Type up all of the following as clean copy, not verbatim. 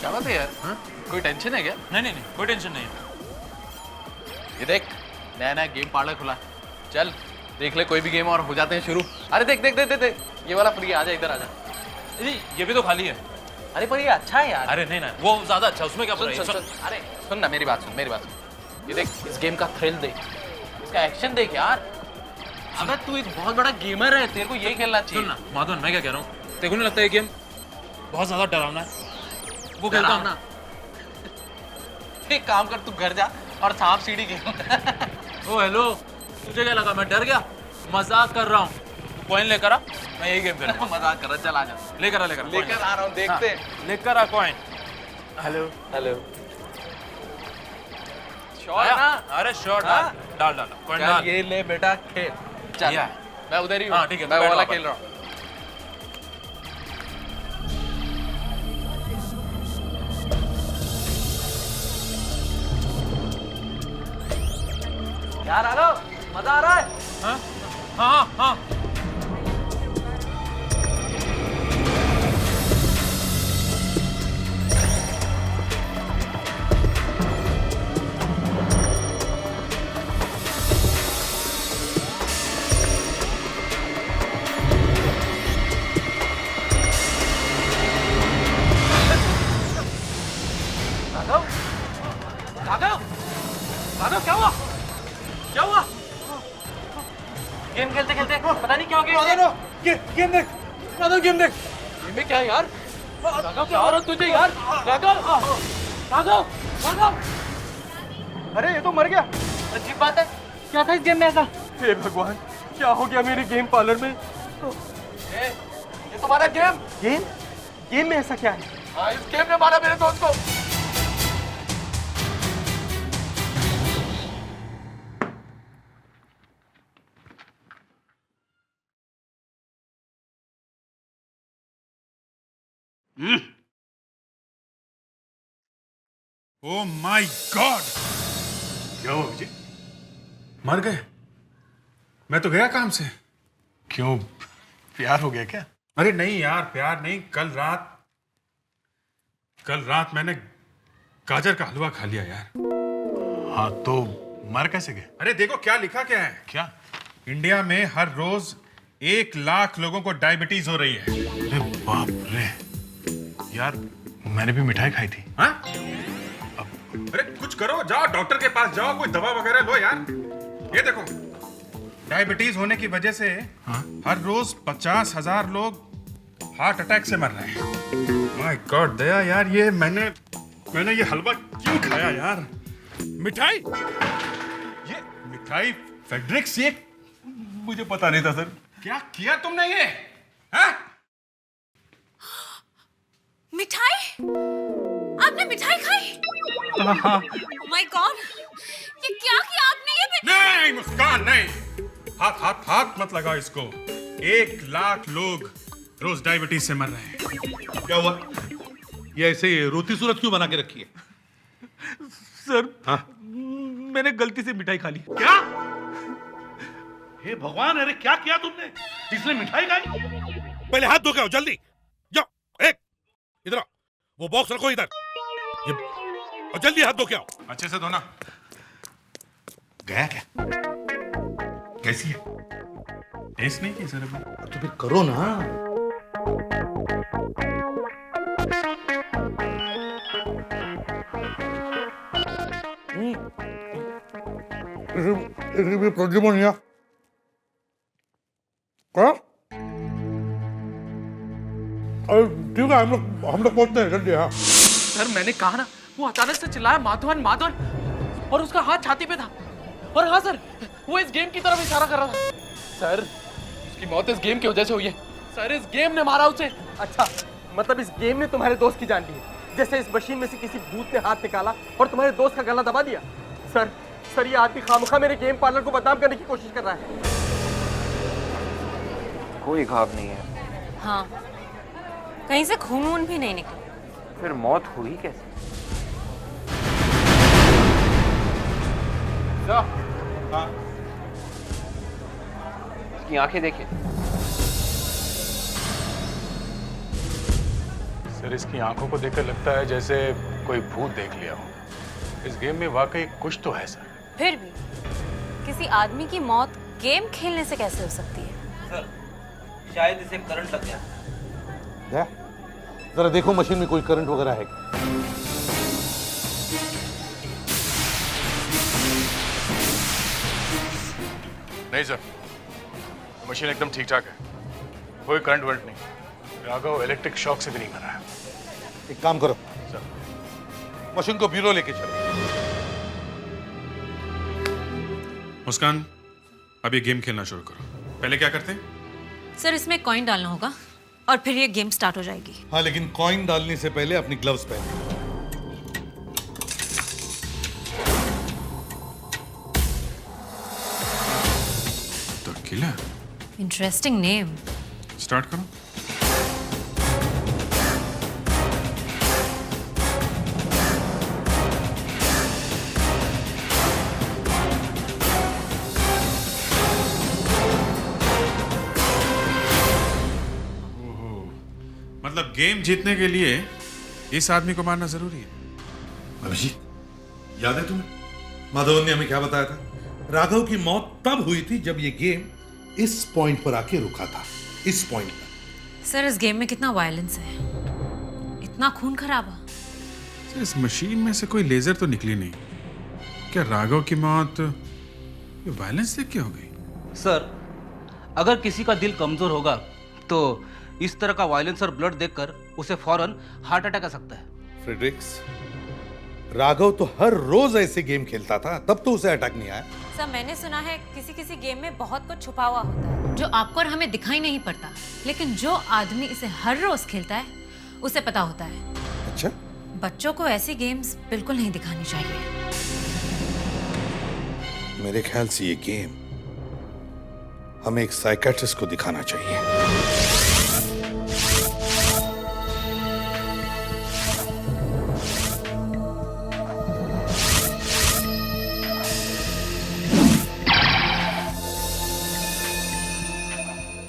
क्या बात है यार? हाँ? कोई टेंशन है क्या? नहीं नहीं नहीं, कोई टेंशन नहीं है। ये देख, नया नया गेम पार्लर खुला। चल देख ले कोई भी गेम और हो जाते हैं शुरू। अरे देख देख देख देख, देख। ये वाला फ्री है, आजा इधर आजा। जी ये भी तो खाली है। अरे पर ये अच्छा है यार। अरे नहीं ना, वो ज्यादा अच्छा, उसमें क्या बुराई है? सुन, सुन, अरे सुन ना, मेरी बात सुन, मेरी बात सुन। ये देख, इस गेम का थ्रिल देख, इसका एक्शन देख यार। अगर तू एक बहुत बड़ा गेमर है, तेरे को ये खेलना चाहिए। सुन ना माधवन, मैं क्या कह रहा हूँ, तेरे को नहीं लगता ये गेम बहुत ज्यादा डरावना है? वो खेलता हूँ ना। एक काम कर, तू घर जा और सांप सीढ़ी खेल। ओ हेलो, तुझे क्या लगा मैं डर गया? मजाक कर रहा हूँ। कॉइन लेकर आ, मैं यही गेम खेलूंगा। मजाक कर रहा, चल आजा। लेकर आ आ रहा हूँ, देखते हैं। लेकर आ कॉइन। Hello hello. आया? अरे श्योर, डाल डाल डाल कॉइन डाल। ये ले बेटा, खेल। चल या। मैं उधर ही हूँ। हाँ ठीक है, मैं बैठ वाला वापस। खेल रहा हूँ। यार आ लो, मजा आ रहा है। हाँ हाँ हाँ। राघव, राघव, राघव क्या हुआ? क्या हुआ? गेम खेलते खेलते पता नहीं क्या हो गया। गेम देख, माधव गेम देख। गेम में क्या है यार? राघव क्या हो रहा है तुझे यार? राघव, राघव, राघव। अरे ये तो मर गया। अजीब बात है, क्या था इस गेम में ऐसा? हे भगवान, क्या हो गया मेरे गेम पार्लर में? ये तुम्हारा गेम? गेम? गेम में ऐसा क्या है? हाँ, इस गेम ने मारा मेरे दोस्त को। Oh my God! क्या हुआ विजय? मर गए? मैं तो गया काम से। क्यों, प्यार हो गया क्या? अरे नहीं यार, प्यार नहीं। कल रात मैंने गाजर का हलवा खा लिया यार। हाँ तो मर कैसे गए? अरे देखो क्या लिखा क्या है। क्या? इंडिया में हर रोज 1 लाख लोगों को डायबिटीज हो रही है। अरे बाप रे यार, मैंने भी मिठाई खाई थी। हाँ? अरे कुछ करो, जाओ डॉक्टर के पास जाओ, कोई दवा वगैरह लो यार। ये देखो, डायबिटीज होने की वजह से हर रोज 50,000 लोग हार्ट अटैक से मर रहे हैं। माय गॉड दया यार, ये मैंने ये हलवा क्यों खाया यार? मिठाई? ये मिठाई फेड्रिक्स, ये मुझे पता नहीं था सर। क्या किया तुमने ये? हाँ? मिठाई? आपने मिठाई खाई? माय गॉड, ये क्या किया आपने? ये नहीं मुस्कान, नहीं। हाथ मत लगाओ इसको। 1 लाख लोग रोज डायबिटीज से मर रहे हैं। क्या हुआ? ये ऐसे रोती सूरत क्यों बना के रखी है? सर, हाँ? मैंने गलती से मिठाई खा ली। क्या? हे भगवान, अरे क्या किया तुमने? इसने मिठाई खाई? पहले हाथ धो के आओ, जल्दी जाओ। एक इधर आओ, वो बॉक्स रखो इधर। ये और जल्दी हाथ धो के आओ। अच्छे से धोना। गया क्या? कैसी है? टेस्ट नहीं की सर अभी? तो फिर करो ना। प्रद्युमन क्या? ठीक है, हम लोग पहुंचते हैं जल्दी। हाँ सर मैंने कहा ना, वो अचानक से चिल्लाया माधवन माधवन, और उसका हाथ छाती पे था। और हाँ सर, वो इस गेम की तरफ इशारा कर रहा था। सर उसकी मौत इस गेम की वजह से हुई है। सर इस गेम ने मारा उसे। अच्छा, मतलब इस गेम ने तुम्हारे दोस्त की जान ली है, जैसे इस मशीन में से किसी भूत ने हाथ निकाला और तुम्हारे दोस्त का गला दबा दिया। सर ये आदमी खामखा मेरे गेम पार्लर को बदनाम करने की कोशिश कर रहा है। कोई घाव नहीं है। हाँ, कहीं से खून वून भी नहीं निकला। फिर मौत हुई कैसे? इसकी आंखें देखिए, सर इसकी आंखों को देखकर लगता है जैसे कोई भूत देख लिया हो। इस गेम में वाकई कुछ तो है सर। फिर भी किसी आदमी की मौत गेम खेलने से कैसे हो सकती है? सर शायद इसे करंट लग गया। जरा देखो मशीन में कोई करंट वगैरह है क्या? नहीं सर, मशीन एकदम ठीक ठाक है, कोई करंट वर्ट नहीं। राघव इलेक्ट्रिक शॉक से भी नहीं मरा है। एक काम करो सर, मशीन को ब्यूरो लेके चलो। मुस्कान, अब ये गेम खेलना शुरू करो। पहले क्या करते हैं? सर इसमें कॉइन डालना होगा और फिर ये गेम स्टार्ट हो जाएगी। हाँ, लेकिन कॉइन डालने से पहले अपनी ग्लव्स पहने। तो किला इंटरेस्टिंग नेम। स्टार्ट करो। मतलब गेम जीतने के लिए इस आदमी को मारना जरूरी है। अभिजीत, याद है तुम्हें माधवन ने हमें क्या बताया था? राघव की मौत तब हुई थी जब ये गेम इस पॉइंट पर आके रुका था, इस पॉइंट पर। सर इस गेम में कितना वायलेंस है, इतना खून खराबा। सर, इस मशीन में से कोई लेजर तो निकली नहीं। क्या राघव की मौत ये वायलेंस देख के हो गई? सर अगर किसी का दिल कमजोर होगा तो इस तरह का वायलेंस और ब्लड देखकर उसे फौरन हार्ट अटैक आ सकता है। फ्रेडरिक्स, राघव तो हर रोज ऐसे गेम खेलता था, तब तो उसे अटैक नहीं आया। सर मैंने सुना है किसी किसी गेम में बहुत कुछ छुपा हुआ होता है जो आपको और हमें दिखाई नहीं पड़ता, लेकिन जो आदमी इसे हर रोज खेलता है उसे पता होता है। अच्छा, बच्चों को ऐसी गेम्स बिल्कुल नहीं दिखानी चाहिए। मेरे ख्याल से ये गेम हमें एक साइकियाट्रिस्ट को दिखाना चाहिए।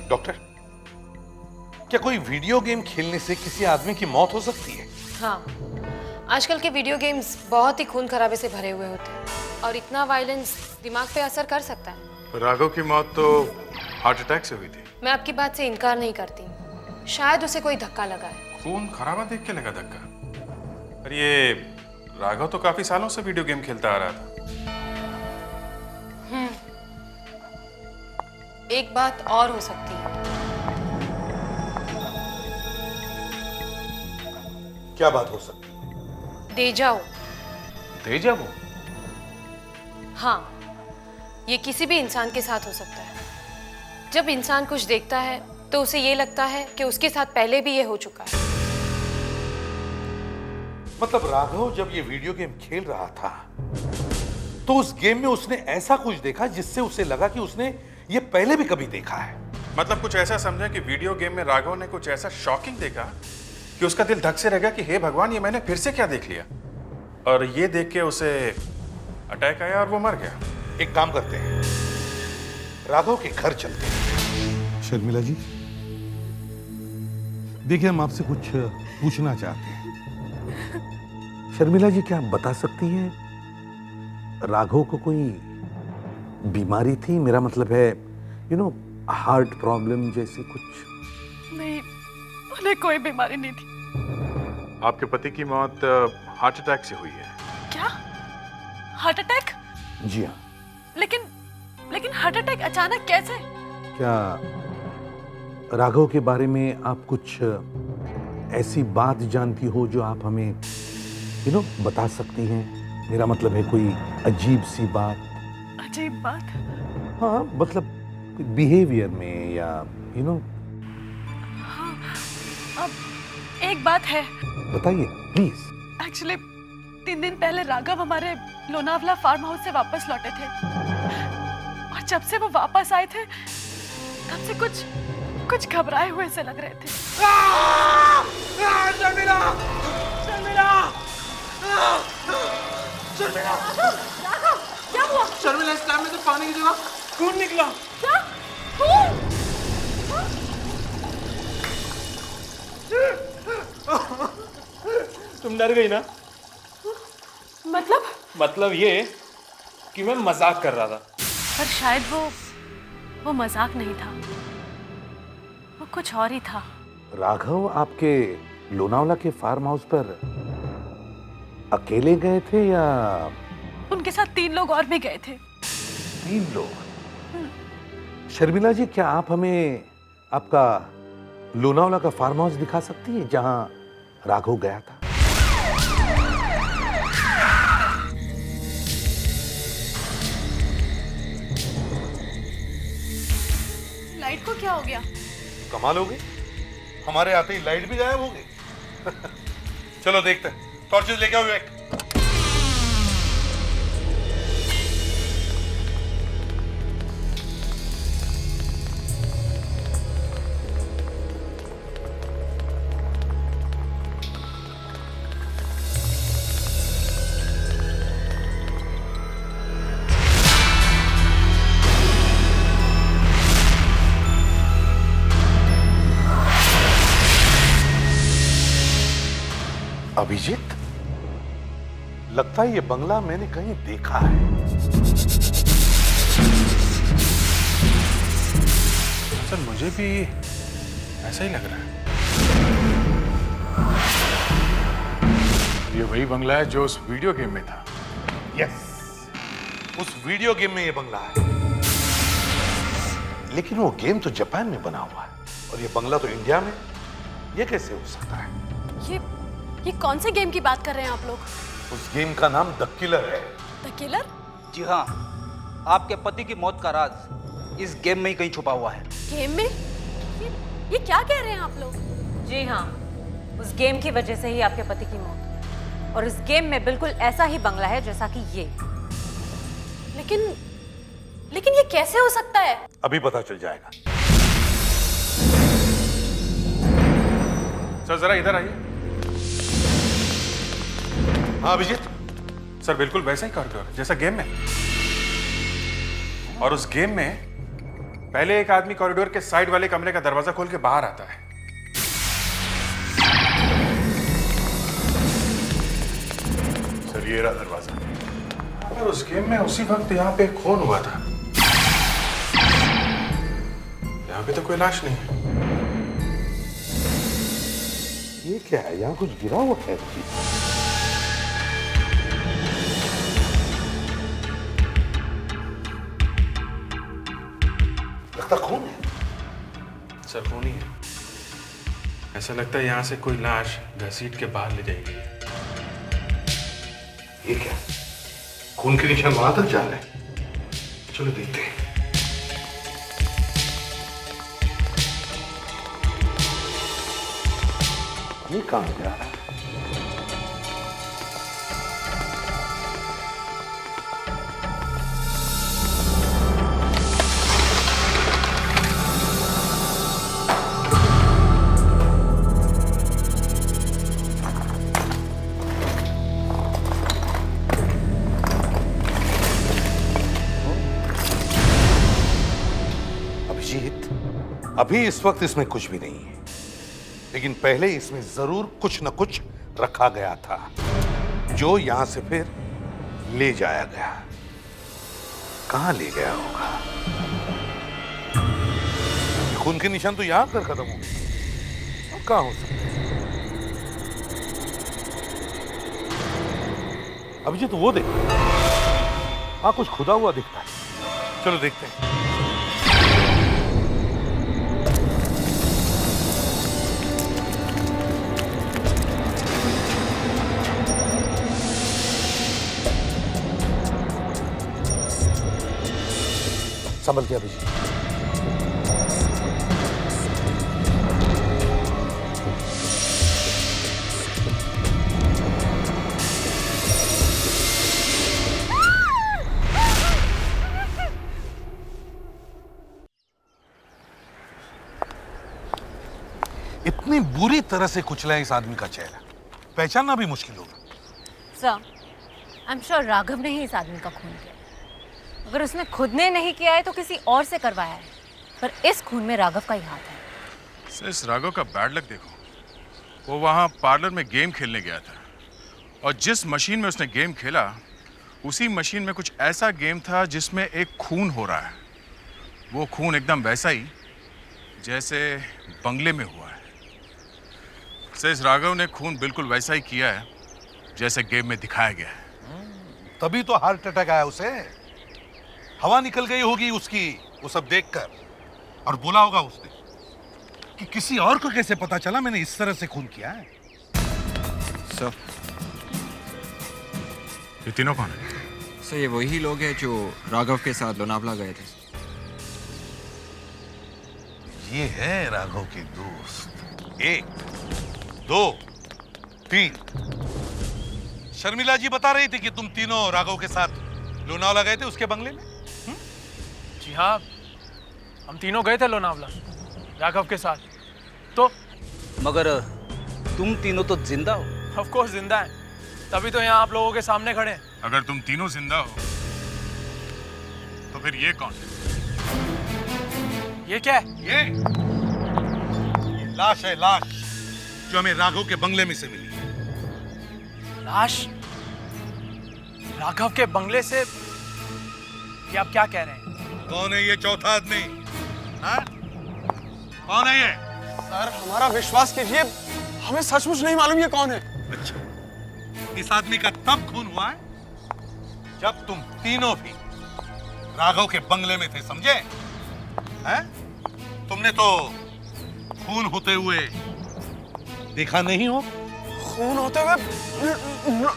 डॉक्टर, क्या कोई वीडियो गेम खेलने से किसी आदमी की मौत हो सकती है? हाँ, आजकल के वीडियो गेम्स बहुत ही खून खराबे से भरे हुए होते हैं और इतना वायलेंस दिमाग पे असर कर सकता है। राघव की मौत तो हार्ट अटैक से हुई थी। मैं आपकी बात से इनकार नहीं करती, शायद उसे कोई धक्का लगा है। खून खराबा देख के लगा धक्का। पर ये राघव तो काफी सालों से वीडियो गेम खेलता आ रहा था। एक बात और हो सकती है। क्या बात हो सकती है? डेजा वू। डेजा वू? हाँ, ये किसी भी इंसान के साथ हो सकता है। जब इंसान कुछ देखता है तो उसे ये लगता है कि उसके साथ पहले भी ये हो चुका है। मतलब राघव जब ये वीडियो गेम खेल रहा था तो उस गेम में उसने ऐसा कुछ देखा जिससे उसे लगा कि उसने ये पहले भी कभी देखा है। मतलब कुछ ऐसा समझा कि वीडियो गेम में राघव ने कुछ ऐसा शॉकिंग देखा कि उसका दिल धक से रह गया कि हे भगवान, ये मैंने फिर से क्या देख लिया। और ये देख के उसे अटैक आया और वो मर गया। एक काम करते हैं, राघव के घर चलते हैं। शर्मिला जी, देखिए हम आपसे कुछ पूछना चाहते हैं। शर्मिला जी, क्या आप बता सकती हैं राघव को कोई बीमारी थी? मेरा मतलब है हार्ट प्रॉब्लम जैसी कुछ? नहीं, उन्हें कोई बीमारी नहीं थी। आपके पति की मौत हार्ट अटैक से हुई है। क्या? Heart attack? जी हाँ। लेकिन हार्ट अटैक अचानक कैसे? क्या राघव के बारे में आप कुछ ऐसी बात जानती हो जो आप हमें बता सकती हैं? मेरा मतलब है कोई अजीब सी बात। अजीब बात? हाँ, मतलब बिहेवियर में या हाँ, अब एक बात है। बताइए प्लीज। एक्चुअली 3 दिन पहले राघव हमारे लोनावला फार्म हाउस से वापस लौटे थे और जब से वो वापस आए थे तब से कुछ घबराए हुए से लग रहे थे। शर्मिला! शर्मिला! शर्मिला! क्या हुआ? शर्मिला, इस टाइम में तो पानी की जगह खून निकला। क्या? खून? तुम डर गई ना? मतलब ये कि मैं मजाक कर रहा था। पर शायद वो मजाक नहीं था, वो कुछ और ही था। राघव आपके लोनावला के फार्म हाउस पर अकेले गए थे या उनके साथ 3 लोग और भी गए थे। 3 लोग? शर्मिला जी, क्या आप हमें आपका लोनावला का फार्म हाउस दिखा सकती है जहां राघव गया था? लाइट को क्या हो गया? कमाल हो गई, हमारे आते ही लाइट भी गायब हो गई। चलो देखते हैं, टॉर्चेस लेके आओ विवेक। अभिजीत, लगता है ये बंगला मैंने कहीं देखा है। सर मुझे भी ऐसा ही लग रहा है। ये वही बंगला है जो उस वीडियो गेम में था। यस, उस वीडियो गेम में ये बंगला है, लेकिन वो गेम तो जापान में बना हुआ है और ये बंगला तो इंडिया में। ये कैसे हो सकता है? ये कौन से गेम की बात कर रहे हैं आप लोग? उस गेम का नाम द किलर है। The killer? जी हाँ, आपके पति की मौत का राज इस गेम में ही कहीं छुपा हुआ है। गेम में? ये क्या कह रहे हैं आप लोग? जी हाँ, उस गेम की वजह से ही आपके पति की मौत। और इस गेम में बिल्कुल ऐसा ही बंगला है जैसा कि ये। लेकिन ये कैसे हो सकता है? अभी पता चल जाएगा। सर जरा इधर आइए। हाँ अभिजीत। सर बिल्कुल वैसा ही कॉरिडोर जैसा गेम में। और उस गेम में पहले एक आदमी कॉरिडोर के साइड वाले कमरे का दरवाजा खोल के बाहर आता है। सर ये रहा दरवाजा। और उस गेम में उसी वक्त यहाँ पे खून हुआ था। यहाँ पे तो कोई लाश नहीं है। ये क्या है? यहाँ कुछ गिरा हुआ है। लगता खून है। सर खून ही है। ऐसा लगता है यहाँ से कोई लाश घसीट के बाहर ले जाएगी। ये क्या? खून के निशान वहां तक जा रहे हैं। चलो देखते हैं। ये कहां जा रहा है? अभी इस वक्त इसमें कुछ भी नहीं है, लेकिन पहले इसमें जरूर कुछ न कुछ रखा गया था जो यहां से फिर ले जाया गया। कहां ले गया होगा? खून के निशान तो यहां पर खत्म हो गए। अब कहां हो सकते हैं? अभी तो वो देख, हाँ कुछ खुदा हुआ दिखता है। चलो देखते हैं। संभल के अभिजीत। इतनी बुरी तरह से कुचला है इस आदमी का चेहरा, पहचानना भी मुश्किल होगा। Sir, I am sure Raghav ने ही इस आदमी का खून किया। अगर उसने खुद ने नहीं किया है तो किसी और से करवाया है, पर इस खून में राघव का ही हाथ है। सर इस राघव का बैड लक देखो, वो वहाँ पार्लर में गेम खेलने गया था और जिस मशीन में उसने गेम खेला उसी मशीन में कुछ ऐसा गेम था जिसमें एक खून हो रहा है। वो खून एकदम वैसा ही जैसे बंगले में हुआ है। सेज राघव ने खून बिल्कुल वैसा ही किया है जैसे गेम में दिखाया गया है। तभी तो हार्ट अटैक आया उसे। हवा निकल गई होगी उसकी वो सब देखकर, और बोला होगा उसने कि किसी और को कैसे पता चला मैंने इस तरह से खून किया है। सर, ये तीनों कौन है? सर ये वही लोग हैं जो राघव के साथ लोनावला गए थे। ये है राघव के दोस्त। 1 2 3। शर्मिला जी बता रही थी कि तुम तीनों राघव के साथ लोनावला गए थे उसके बंगले में। जी हाँ, हम तीनों गए थे लोनावला राघव के साथ। तो मगर तुम तीनों तो जिंदा हो। ऑफ कोर्स जिंदा है, तभी तो यहाँ आप लोगों के सामने खड़े हैं। अगर तुम तीनों जिंदा हो तो फिर ये कौन है? ये क्या है? ये लाश है, लाश जो हमें राघव के बंगले में से मिली है। लाश राघव के बंगले से? ये आप क्या कह रहे हैं? कौन है ये चौथा आदमी? हाँ? कौन है ये? सर हमारा विश्वास कीजिए, हमें सचमुच नहीं मालूम ये कौन है। अच्छा, इस आदमी का तब खून हुआ है जब तुम तीनों भी राघव के बंगले में थे, समझे? हैं? तुमने तो खून होते हुए देखा नहीं हो? खून होते हुए?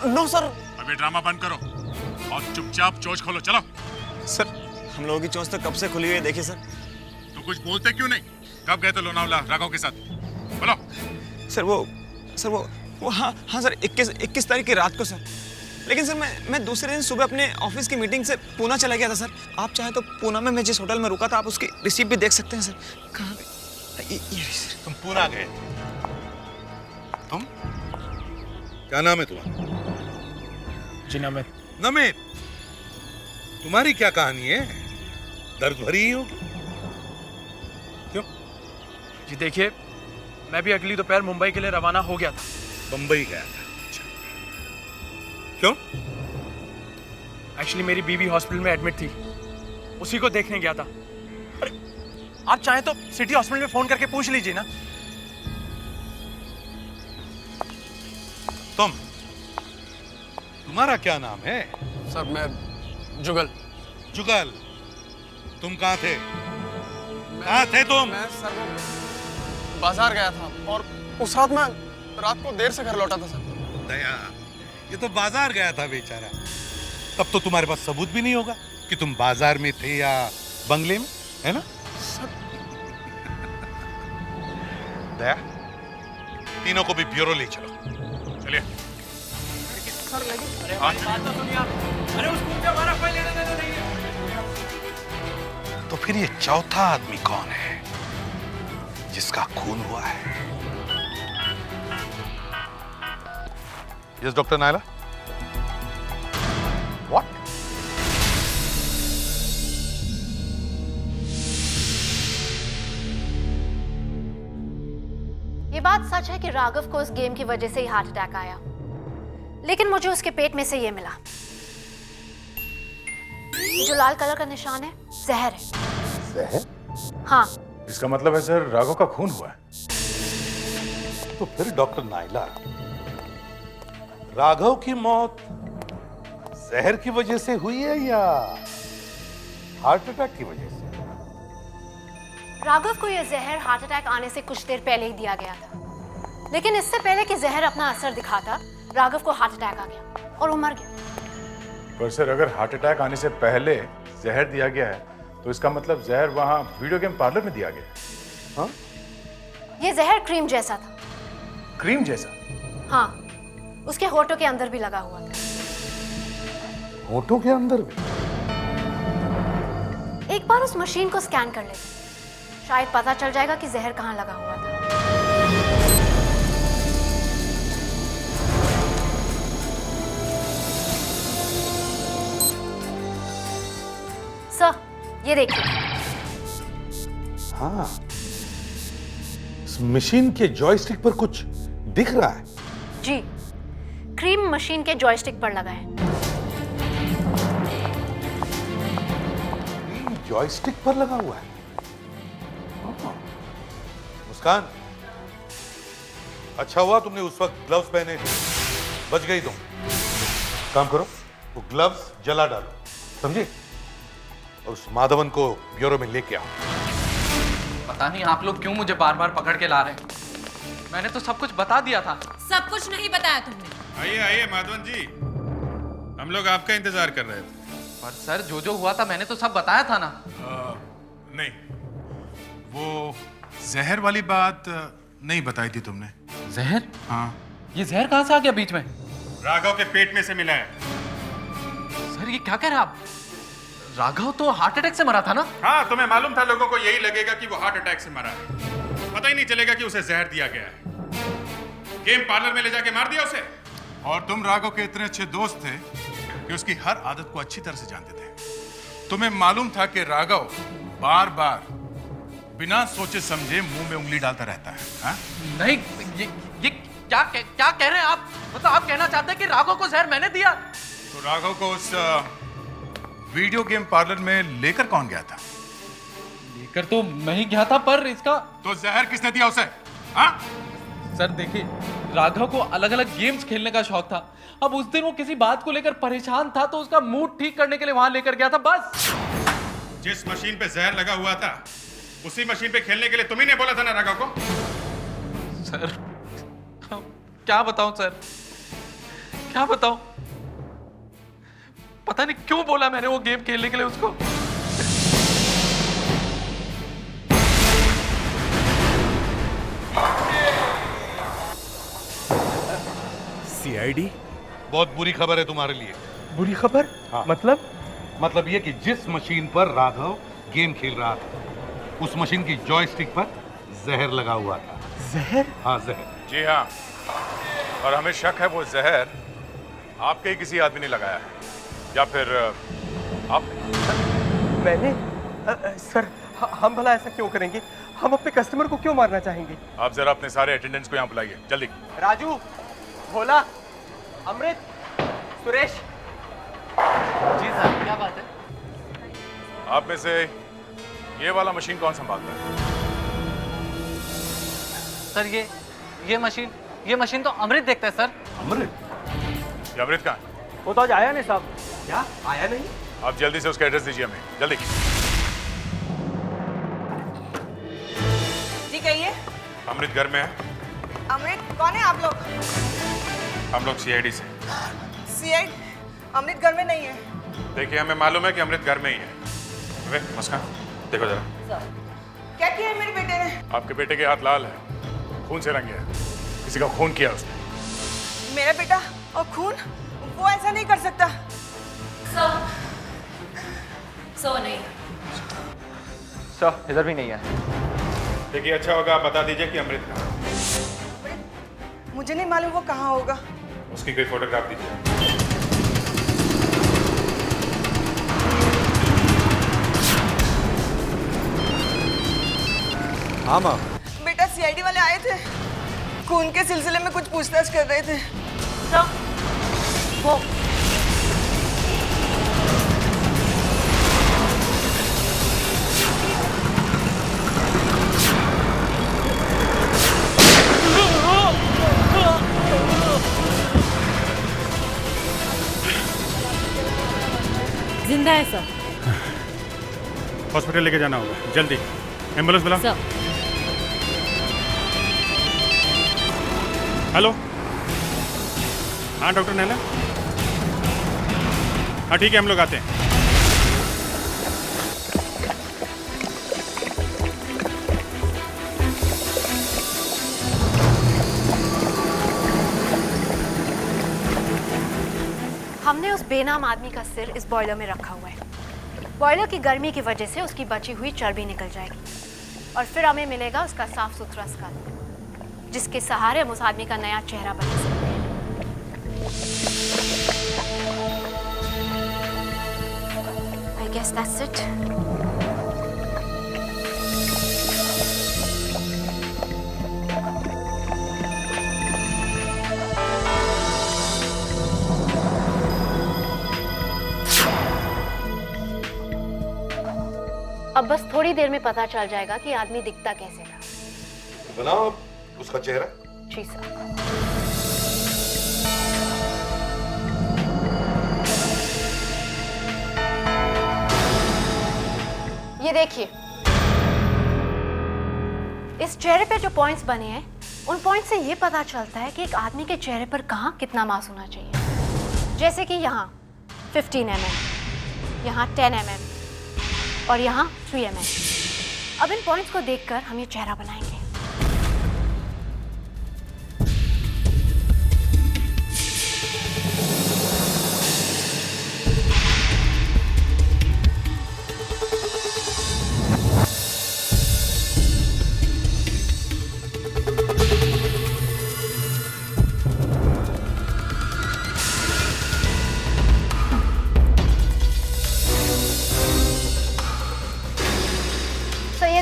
No sir. अभी ड्रामा बंद करो और चुपचाप चोंच खोलो। चलो। सर हम लोगों की चोंच तो कब से खुली हुई है, देखिए सर। तो कुछ बोलते क्यों नहीं? कब गए थे लोनावला राघव के साथ? बोलो। सर वो हाँ सर 21 तारीख की रात को सर। लेकिन सर मैं दूसरे दिन सुबह अपने ऑफिस की मीटिंग से पूना चला गया था सर। आप चाहे तो पूना में मैं जिस होटल में रुका था आप उसकी रिसीप्ट भी देख सकते हैं सर। कहाँ पे? ये सर। तुम पूना गए? तुम क्या नाम है तुम्हारा? जी नमित। नमित, तुम्हारी क्या कहानी है? दर्द भरी ही होगी। क्यों? जी देखिए, मैं भी अगली दोपहर मुंबई के लिए रवाना हो गया था। बंबई गया था? अच्छा। क्यों? एक्चुअली मेरी बीवी हॉस्पिटल में एडमिट थी, उसी को देखने गया था। अरे आप चाहें तो सिटी हॉस्पिटल में फोन करके पूछ लीजिए ना। तुम्हारा क्या नाम है? सर मैं जुगल। जुगल, तुम कहाँ थे? कहाँ थे तुम? मैं सर बाजार गया था और उस रात मैं रात को देर से घर लौटा था सर। दया, ये तो बाजार गया था बेचारा। तब तो तुम्हारे पास सबूत भी नहीं होगा कि तुम बाजार में थे या बंगले में, है ना? दया, तीनों को भी ब्यूरो ले चलो। चलिए। सर लेकिन बात तो सुनिए आप। अरे उस खून से हमारा कोई लेना देना नहीं है। तो फिर ये चौथा आदमी कौन है जिसका खून हुआ है? Yes doctor Naila. व्हाट? ये बात सच है कि राघव को उस गेम की वजह से ही हार्ट अटैक आया, लेकिन मुझे उसके पेट में से ये मिला। जो लाल कलर का निशान है, जहर है। जहर? हाँ। इसका मतलब है सर राघव का खून हुआ है। तो फिर डॉक्टर नायला, राघव की मौत जहर की वजह से हुई है या हार्ट अटैक की वजह से? राघव को यह जहर हार्ट अटैक आने से कुछ देर पहले ही दिया गया था, लेकिन इससे पहले कि जहर अपना असर दिखाता, राघव को हार्ट अटैक आ गया और वो मर गया। पर सर अगर हार्ट अटैक आने से पहले जहर दिया गया है तो इसका मतलब जहर वहां वीडियो गेम पार्लर में दिया गया है। हाँ? ये जहर क्रीम जैसा था। क्रीम जैसा? हाँ, उसके होठों के अंदर भी लगा हुआ था। होठों के अंदर भी? एक बार उस मशीन को स्कैन कर लेते, शायद पता चल जाएगा कि जहर कहाँ लगा हुआ था। सर, ये देखिए। हाँ, इस मशीन के जॉयस्टिक पर कुछ दिख रहा है? जी, क्रीम मशीन के जॉयस्टिक पर लगा है। जॉयस्टिक पर लगा हुआ है। मुस्कान, अच्छा हुआ तुमने उस वक्त ग्लव्स पहने थे, बच गई तुम। काम करो, वो ग्लव्स जला डालो, समझे? और उस माधवन को ब्यूरो में लेके आओ। पता नहीं आप लोग क्यों मुझे बार बार पकड़ के ला रहे हैं। मैंने तो सब कुछ बता दिया था। सब कुछ नहीं बताया तुमने। आइए आइए माधवन जी, हम लोग आपका इंतजार कर रहे थे। पर सर जो हुआ था मैंने तो सब बताया था ना। नहीं, वो जहर वाली बात नहीं बताई थी तुमने। जहर? हाँ। ये जहर कहाँ से आ गया बीच में? राघव के पेट में से मिला है। सर ये क्या कह रहे हैं आप? राघव तो हार्ट अटैक से मरा था ना? हाँ, तुम्हें मालूम था लोगों को यही लगेगा कि वो हार्ट अटैक से मरा है, पता ही नहीं चलेगा कि उसे जहर दिया गया है। गेम पार्लर में ले जाके मार दिया उसे। और तुम राघव के इतने अच्छे दोस्त थे कि उसकी हर आदत को अच्छी तरह से जानते थे। तुम्हें मालूम था कि राघव बार बार बिना सोचे समझे मुंह में उंगली डालता रहता है। हा? नहीं, ये क्या कह रहे हैं आप? मतलब आप कहना चाहते हैं कि राघव को जहर मैंने दिया? तो राघव को उस वीडियो गेम पार्लर में लेकर कौन गया था? लेकर तो मैं ही गया था, पर इसका तो जहर किसने दिया उसे? हाँ? सर देखिए, राघव को अलग अलग गेम्स खेलने का शौक था। अब उस दिन वो किसी बात को लेकर परेशान था तो उसका मूड ठीक करने के लिए वहां लेकर गया था, बस। जिस मशीन पे जहर लगा हुआ था उसी मशीन पे खेलने के लिए तुम्ही ने बोला था ना राघव को? सर क्या बताऊं सर, क्या बताऊं? पता नहीं क्यों बोला मैंने वो गेम खेलने के लिए उसको। सीआईडी? बहुत बुरी खबर है तुम्हारे लिए। बुरी खबर? हाँ। मतलब ये कि जिस मशीन पर राघव गेम खेल रहा था उस मशीन की जॉयस्टिक पर जहर लगा हुआ था। जहर? हाँ, जहर। जी हाँ, और हमें शक है वो जहर आपके ही किसी आदमी ने लगाया है, या फिर आप? मैंने? सर हम भला ऐसा क्यों करेंगे? हम अपने कस्टमर को क्यों मारना चाहेंगे? आप जरा अपने सारे अटेंडेंट्स को यहाँ बुलाइए, जल्दी। राजू, भोला, अमृत, सुरेश। जी सर, क्या बात है? आप में से ये वाला मशीन कौन संभालता है? सर ये मशीन तो अमृत देखता है सर। अमृत? ये अमृत कहाँ है? वो तो आज आया नहीं साहब। क्या आया नहीं? आप जल्दी से उसका एड्रेस दीजिए हमें, जल्दी। जी कहिए। अमृत घर में है? अमृत कौन है आप लोग? हम लोग सीआईडी से। सीआईडी? अमृत घर में नहीं है। देखिए, हमें मालूम है कि अमृत घर में ही है। अबे मुस्कान, देखो जरा। क्या किया है मेरे बेटे ने? आपके बेटे के हाथ लाल है, खून से रंगे है, किसी का खून किया उसने। मेरा बेटा और खून? वो ऐसा नहीं कर सकता। सो नहीं। सर इधर भी नहीं है। देखिए, अच्छा होगा आप बता दीजिए कि अमृत कहाँ है। मुझे नहीं मालूम वो कहाँ होगा। उसकी कोई फोटोग्राफ दीजिए। हाँ माँ। बेटा सीआईडी वाले आए थे, खून के सिलसिले में कुछ पूछताछ कर रहे थे। वो जिंदा है सर। हॉस्पिटल लेके जाना होगा, जल्दी एम्बुलेंस बुलाओ। सर। हेलो, हाँ डॉक्टर नैना? हाँ ठीक है, हम लोग आते हैं। हमने उस बेनाम आदमी का सिर इस बॉयलर में रखा हुआ है। बॉयलर की गर्मी की वजह से उसकी बची हुई चर्बी निकल जाएगी और फिर हमें मिलेगा उसका साफ सुथरा स्कल, जिसके सहारे हम उस आदमी का नया चेहरा बना सकते हैं। I guess that's it. अब बस थोड़ी देर में पता चल जाएगा कि आदमी दिखता कैसे था। बनाओ उसका चेहरा। जी सर। ये देखिए, इस चेहरे पे जो पॉइंट्स बने हैं उन पॉइंट से ये पता चलता है कि एक आदमी के चेहरे पर कहाँ कितना मांस होना चाहिए। जैसे कि यहाँ 15 mm, यहाँ 10 mm और यहाँ 3 mm। अब इन पॉइंट्स को देखकर हम ये चेहरा बनाएंगे।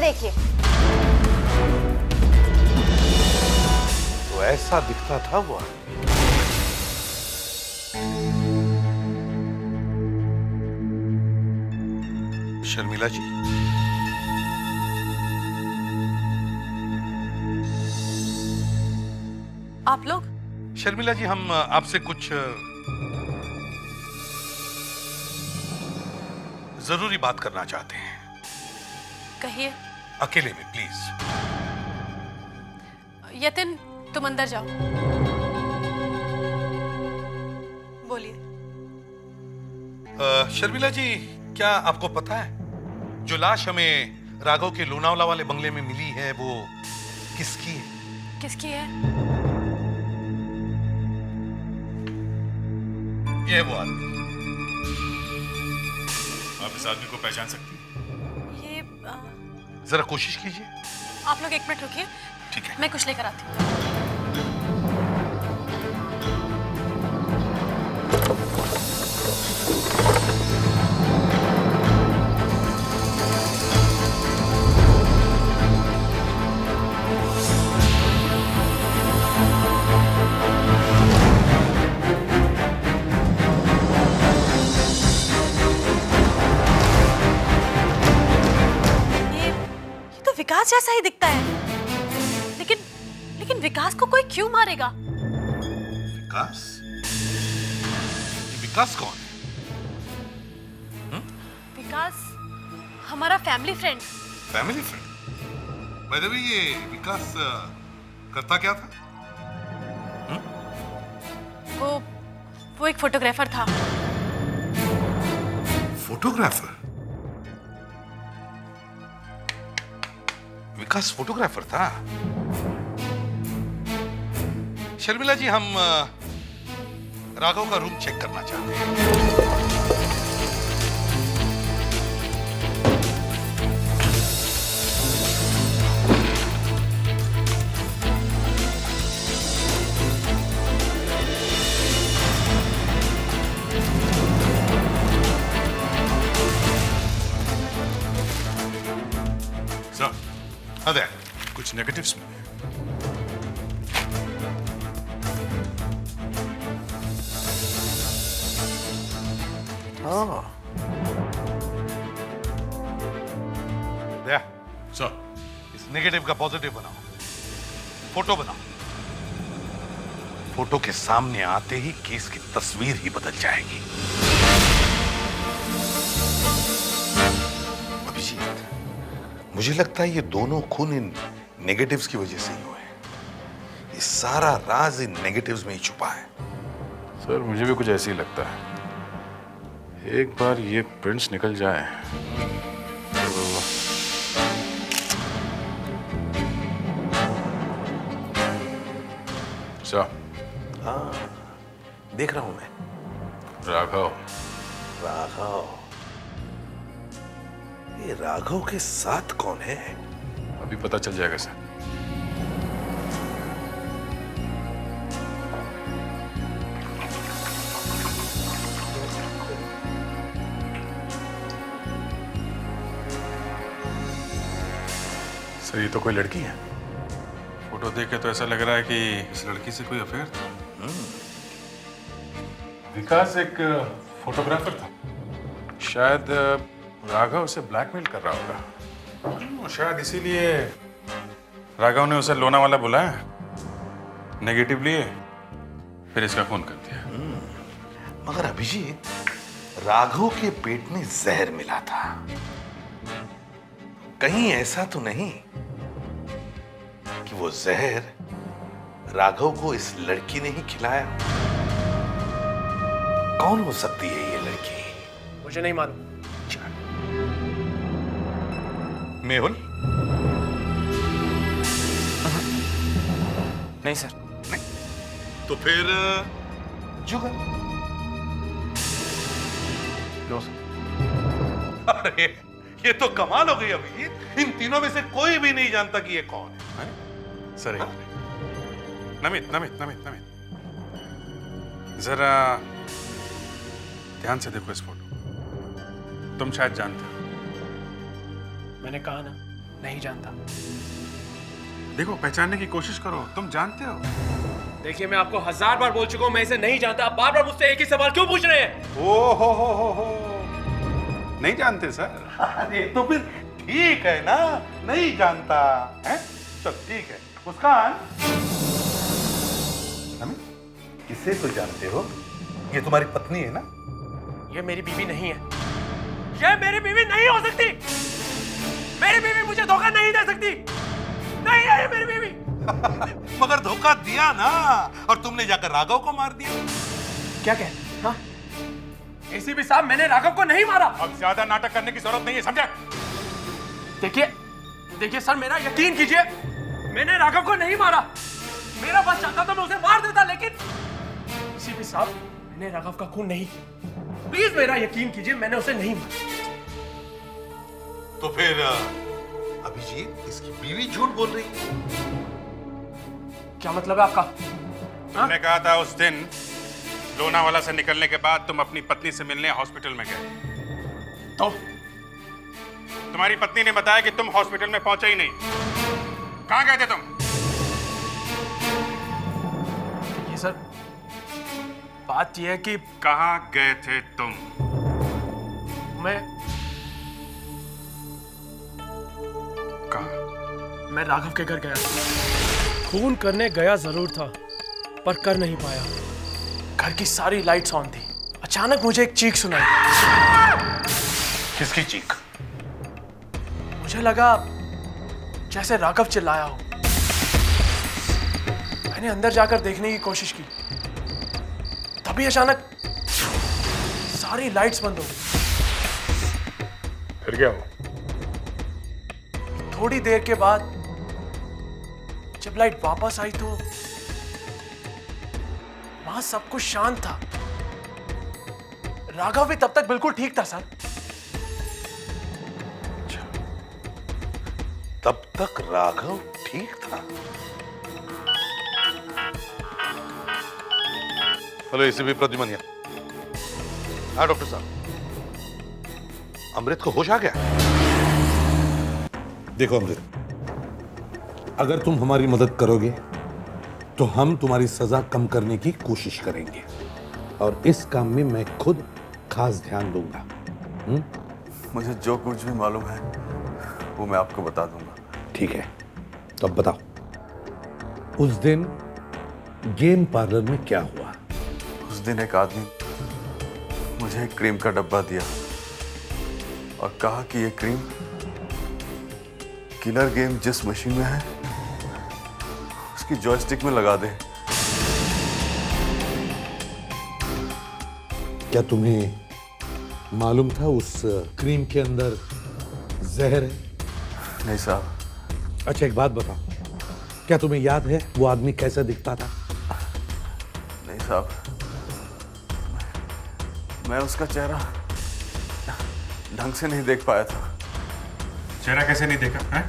देखिए, तो ऐसा दिखता था वो आदमी। शर्मिला जी, आप लोग? शर्मिला जी, हम आपसे कुछ जरूरी बात करना चाहते हैं। कहिए। अकेले में प्लीज। यतिन, तुम अंदर जाओ। बोलिए। शर्मिला जी, क्या आपको पता है जो लाश हमें राघव के लोनावला वाले बंगले में मिली है वो किसकी है? किसकी है? ये वो आदमी। आप इस आदमी को पहचान सकती हैं? जरा कोशिश कीजिए। आप लोग 1 मिनट रुकिए। ठीक है, मैं कुछ लेकर आती हूँ। विकास जैसा ही दिखता है, लेकिन विकास को कोई क्यों मारेगा? विकास? विकास कौन है? विकास हमारा family friend. Family friend? By the way, ये विकास करता क्या था? वो एक फोटोग्राफर था। फोटोग्राफर? विकास फोटोग्राफर था? शर्मिला जी, हम राघव का रूम चेक करना चाहते हैं। अरे कुछ नेगेटिव्स में सर, इस नेगेटिव का पॉजिटिव बनाओ। फोटो बनाओ। फोटो के सामने आते ही केस की तस्वीर ही बदल जाएगी। अभिजीत, मुझे लगता है ये दोनों खून इन नेगेटिव्स की वजह से ही हुए। ये सारा राज इन नेगेटिव्स में ही छुपा है। सर, मुझे भी कुछ ऐसे ही लगता है। एक बार ये प्रिंट्स निकल जाए तो... हाँ, देख रहा हूं मैं। राघव। ये राघव के साथ कौन है? अभी पता चल जाएगा सर। सर, ये तो कोई लड़की है। फोटो देख के तो ऐसा लग रहा है कि इस लड़की से कोई अफेयर था। विकास एक फोटोग्राफर था। शायद राघव उसे ब्लैकमेल कर रहा होगा। शायद इसीलिए राघव ने उसे लोनावाला बुलाया, नेगेटिव लिए, फिर इसका खून कर दिया। मगर अभिजीत, राघव के पेट में जहर मिला था। कहीं ऐसा तो नहीं कि वो जहर राघव को इस लड़की ने ही खिलाया? कौन हो सकती है ये लड़की? मुझे नहीं मालूम। मेहुल? नहीं सर। नहीं तो फिर जुगल? No sir. अरे ये तो कमाल हो गई अभिजीत, इन तीनों में से कोई भी नहीं जानता कि ये कौन है। सर एक मिनट। नमित नमित नमित नमित, जरा ध्यान से देखो इस फोटो। तुम शायद जानते हो। मैंने कहा ना, नहीं जानता। देखो, पहचानने की कोशिश करो, तुम जानते हो। देखिए, मैं आपको 1000 बार बोल चुका हूं मैं इसे नहीं जानता। आप बार बार मुझसे एक ही सवाल क्यों पूछ रहे हैं? ओ हो, नहीं जानते सर? अरे तो फिर ठीक है ना, नहीं जानता है? चल ठीक है। मुस्कान, इसे तो जानते हो, ये तुम्हारी पत्नी है ना? ये मेरी बीवी नहीं है। ये मेरी बीवी नहीं हो सकती। मेरी बीवी मुझे धोखा नहीं दे सकती। नहीं है ये मेरी बीवी। मगर धोखा दिया ना, और तुमने जाकर राघव को मार दिया। क्या कह? हाँ? एसीपी साहब, मैंने राघव को नहीं मारा। अब ज्यादा नाटक करने की जरूरत नहीं है, समझे? देखिए सर, मेरा यकीन कीजिए, मैंने राघव को नहीं मारा। मेरा बस चाहता तो मैं उसे मार देता, लेकिन एसीपी साहब, मैंने राघव का खून नहीं। प्लीज मेरा यकीन कीजिए, मैंने उसे नहीं मारा। तो फिर अभिजीत, इसकी बीवी झूठ बोल रही है। क्या मतलब है आपका? मैंने कहा था उस दिन लोनावाला से निकलने के बाद तुम अपनी पत्नी से मिलने हॉस्पिटल में गए। तो तुम्हारी पत्नी ने बताया कि तुम हॉस्पिटल में पहुंचे ही नहीं। कहां गए थे तुम? ये सर, बात यह है कि कहां गए थे तुम? मैं राघव के घर गया। खून करने गया जरूर था, पर कर नहीं पाया। घर की सारी लाइट्स ऑन थी। अचानक मुझे एक चीख सुनाई। किसकी चीख? मुझे लगा जैसे राघव चिल्लाया हो। मैंने अंदर जाकर देखने की कोशिश की, तभी अचानक सारी लाइट्स बंद हो गई। फिर क्या हुआ? थोड़ी देर के बाद जब लाइट वापस आई तो वहां सब कुछ शांत था। राघव भी तब तक बिल्कुल ठीक था सर। तब तक राघव ठीक था? Hello ACP Pradyuman. हाँ डॉक्टर साहब, अमृत को होश आ गया? देखो अमृत, अगर तुम हमारी मदद करोगे तो हम तुम्हारी सजा कम करने की कोशिश करेंगे, और इस काम में मैं खुद खास ध्यान दूंगा। मुझे जो कुछ भी मालूम है वो मैं आपको बता दूंगा। ठीक है, तो अब बताओ, उस दिन गेम पार्लर में क्या हुआ? उस दिन एक आदमी मुझे एक क्रीम का डब्बा दिया और कहा कि ये क्रीम किलर गेम जिस मशीन में है उसकी जॉयस्टिक में लगा दे। क्या तुम्हें मालूम था उस क्रीम के अंदर जहर है? नहीं साहब। अच्छा एक बात बताओ, क्या तुम्हें याद है वो आदमी कैसा दिखता था? नहीं साहब, मैं उसका चेहरा ढंग से नहीं देख पाया था। चेहरा कैसे नहीं देखा है?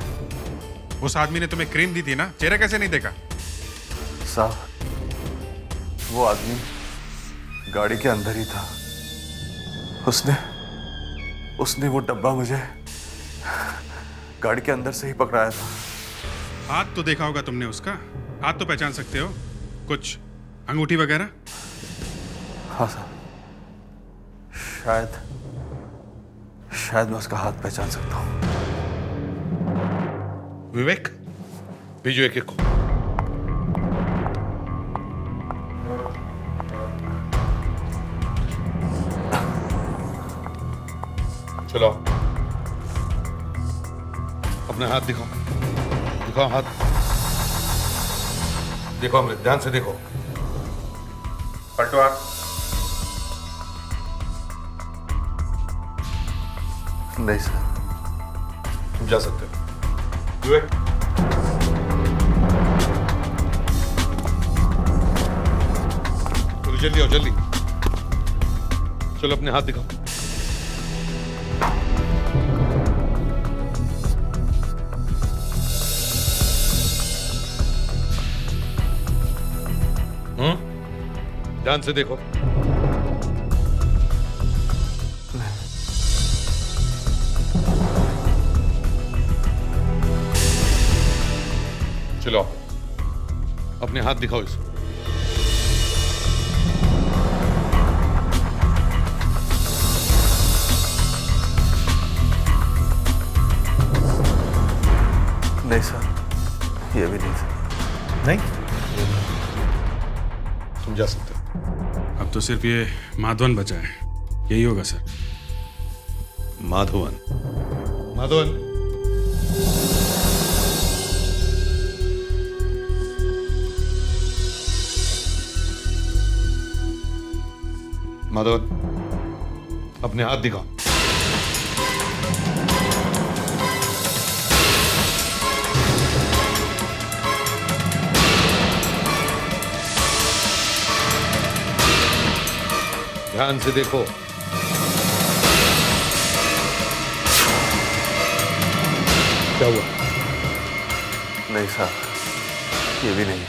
उस आदमी ने तुम्हें क्रीम दी थी ना, चेहरा कैसे नहीं देखा? साहब, वो आदमी गाड़ी के अंदर ही था। उसने वो डब्बा मुझे गाड़ी के अंदर से ही पकड़ाया था। हाथ तो देखा होगा तुमने उसका, हाथ तो पहचान सकते हो? कुछ अंगूठी वगैरह? हाँ साहब, शायद मैं उसका हाथ पहचान सकता हूँ। विवेक, भेजो एक को। चलो, अपने हाथ दिखाओ, दिखाओ हाथ। देखो अमृत, ध्यान से देखो। पलटो आप। नहीं सर। तुम जा सकते हो। विवेक, चलो जल्दी आओ, जल्दी। चलो अपने हाथ दिखाओ। ध्यान से देखो। चलो अपने हाथ दिखाओ इसको। नहीं सर, ये भी नहीं सर। नहीं, तुम जा सकते हो। अब तो सिर्फ ये माधवन बचा है, यही होगा सर। माधवन, माधवन, माधवन, अपने हाथ दिखाओ। ध्यान से देखो। क्या हुआ? नहीं सर, ये भी नहीं।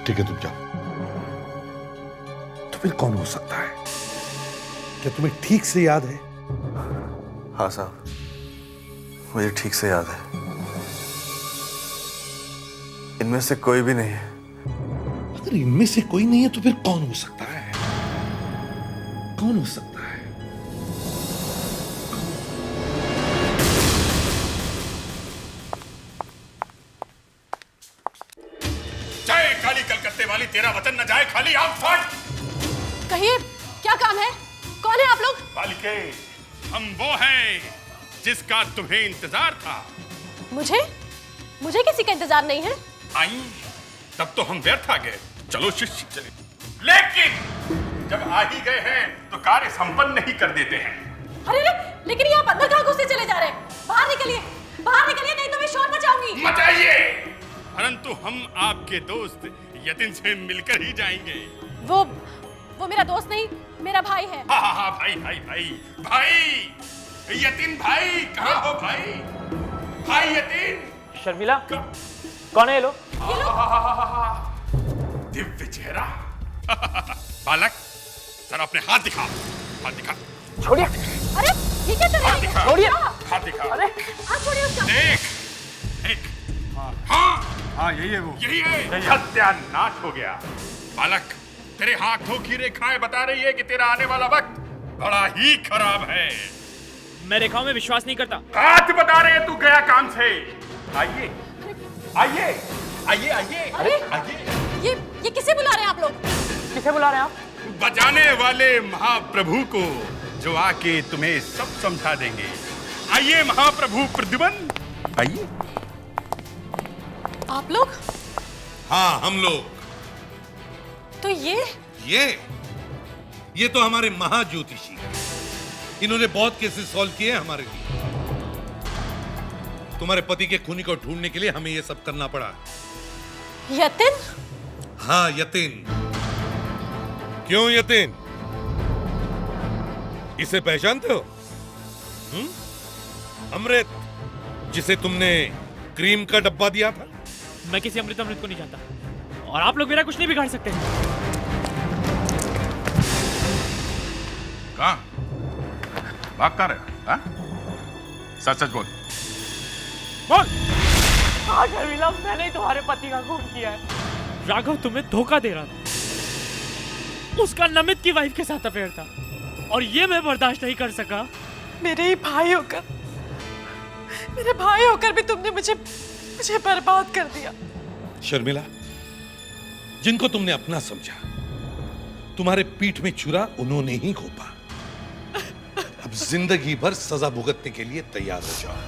ठीक है, तुम जाओ। तो फिर कौन हो सकता है? क्या तुम्हें ठीक से याद है? हाँ साहब, मुझे ठीक से याद है। इनमें से कोई भी नहीं है। अगर इनमें से कोई नहीं है तो फिर कौन हो सकता है? कौन हो सकता है? जय काली कलकत्ते वाली, तेरा वतन न जाए खाली। आग फट। कहिए, क्या काम है? कौन है आप लोग? बालिके, हम वो हैं जिसका तुम्हें इंतजार था। मुझे किसी का इंतजार नहीं है। आई तब तो हम व्यर्थ आ गए। चलो शिष्य चले। लेकिन जब आ ही गए हैं तो कार्य संपन्न नहीं कर देते हैं। अरे लेकिन ये आप अंदर कहाँ घुसते चले जा रहे हैं? बाहर निकलिए, नहीं तो मैं शोर मचाऊंगी। मचाइए, परंतु हम आपके दोस्त यतिन से मिलकर ही जाएंगे। वो मेरा दोस्त नहीं, मेरा भाई है। हाँ, भाई यतिन भाई, कहाँ हो भाई? भाई यतिन। शर्मिला, कौन है ये लोग? दिव्य चेहरा। बालक, जरा अपने हाथ दिखा। हाथ दिखा। छोड़िए। अरे ये क्या कर रहे हैं? छोड़िए। हाथ दिखा। अरे हाथ छोड़िए उसका। देख। हाँ, यही है वो। यही है। सत्यानाश हो गया। बालक, तेरे हाथों की रेखाएं बता रही है कि तेरा आने वाला वक्त बड़ा ही खराब है। मैं रेखाओं में विश्वास नहीं करता। हाथ बता रहे हैं तू गया काम से। आइए। अरे ये किसे बुला रहे हैं आप लोग? किसे बुला रहे हैं आप? बचाने वाले महाप्रभु को, जो आके तुम्हें सब समझा देंगे। आइए महाप्रभु प्रद्युमन, आइए। आप लोग? हाँ, हम लोग। तो ये तो हमारे महाज्योतिषी हैं। इन्होंने बहुत केसेस सॉल्व किए हैं हमारे लिए। तुम्हारे पति के खूनी को ढूंढने के लिए हमें ये सब करना पड़ा। यतिन? हाँ, यतिन। क्यों यतिन? इसे पहचानते हो? अमृत, जिसे तुमने क्रीम का डब्बा दिया था। मैं किसी अमृत को नहीं जानता, और आप लोग मेरा कुछ नहीं बिगाड़ सकते। कहाँ भाग कहाँ रहे? सच बोल। हाँ शर्मिला, मैंने ही तुम्हारे पति का खून किया है। राघव तुम्हें धोखा दे रहा था। उसका नमित की वाइफ के साथ अफेयर था और ये मैं बर्दाश्त नहीं कर सका। मेरे ही भाई होकर, मेरे भाई होकर भी तुमने मुझे बर्बाद कर दिया। शर्मिला, जिनको तुमने अपना समझा, तुम्हारे पीठ में छुरा उन्होंने ही घोंपा। अब जिंदगी भर सजा भुगतने के लिए तैयार हो जाओ।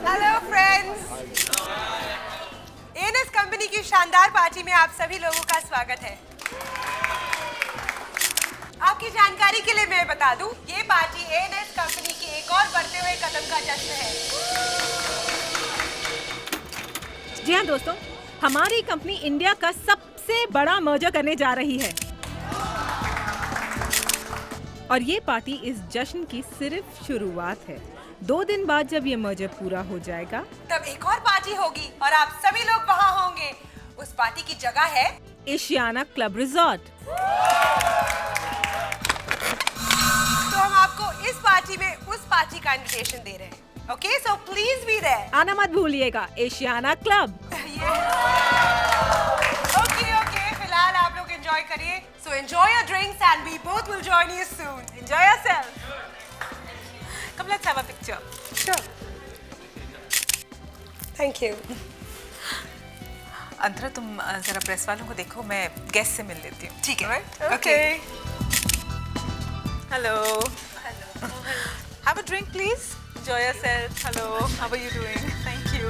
हेलो फ्रेंड्स, एएनएस कंपनी की शानदार पार्टी में आप सभी लोगों का स्वागत है। आपकी जानकारी के लिए मैं बता दूं, ये पार्टी एएनएस कंपनी की एक और बढ़ते हुए कदम का जश्न है। जी हाँ दोस्तों, हमारी कंपनी इंडिया का सबसे बड़ा मर्जर करने जा रही है और ये पार्टी इस जश्न की सिर्फ शुरुआत है। 2 दिन बाद जब ये मर्जर पूरा हो जाएगा तब एक और पार्टी होगी और आप सभी लोग वहाँ होंगे। उस पार्टी की जगह है एशियाना क्लब रिजॉर्ट। तो हम आपको इस पार्टी में उस पार्टी का इनविटेशन दे रहे हैं। Okay, so please be there. आना मत भूलिएगा, एशियाना क्लब। ओके, फिलहाल आप लोग एंजॉय करिए। So enjoy your drinks and we both will join you soon. Enjoy yourself. Come, let's have a picture. Sure. Thank you. Antara, तुम जरा प्रेस वालों को देखो, मैं गेस्ट से मिल लेती हूँ। ठीक है। Okay. Hello. Hello. Have a drink, please. Enjoy yourself. Hello. How are you doing? Thank you.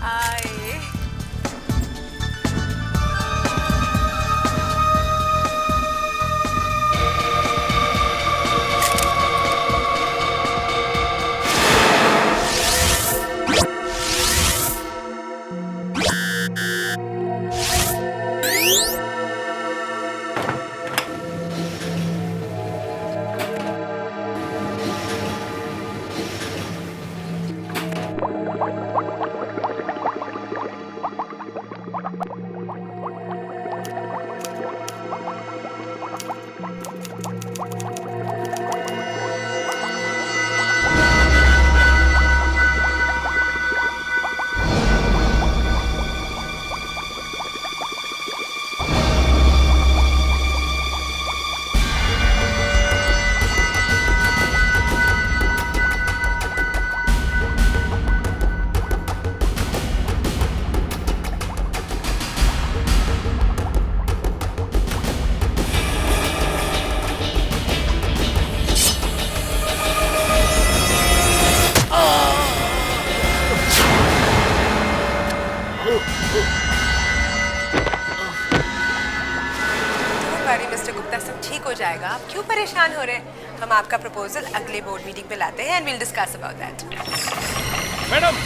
Hi. ठीक हो जाएगा, आप क्यों परेशान हो रहे हैं? हम आपका प्रपोजल अगले बोर्ड मीटिंग पे लाते हैं and will discuss about that. Madam,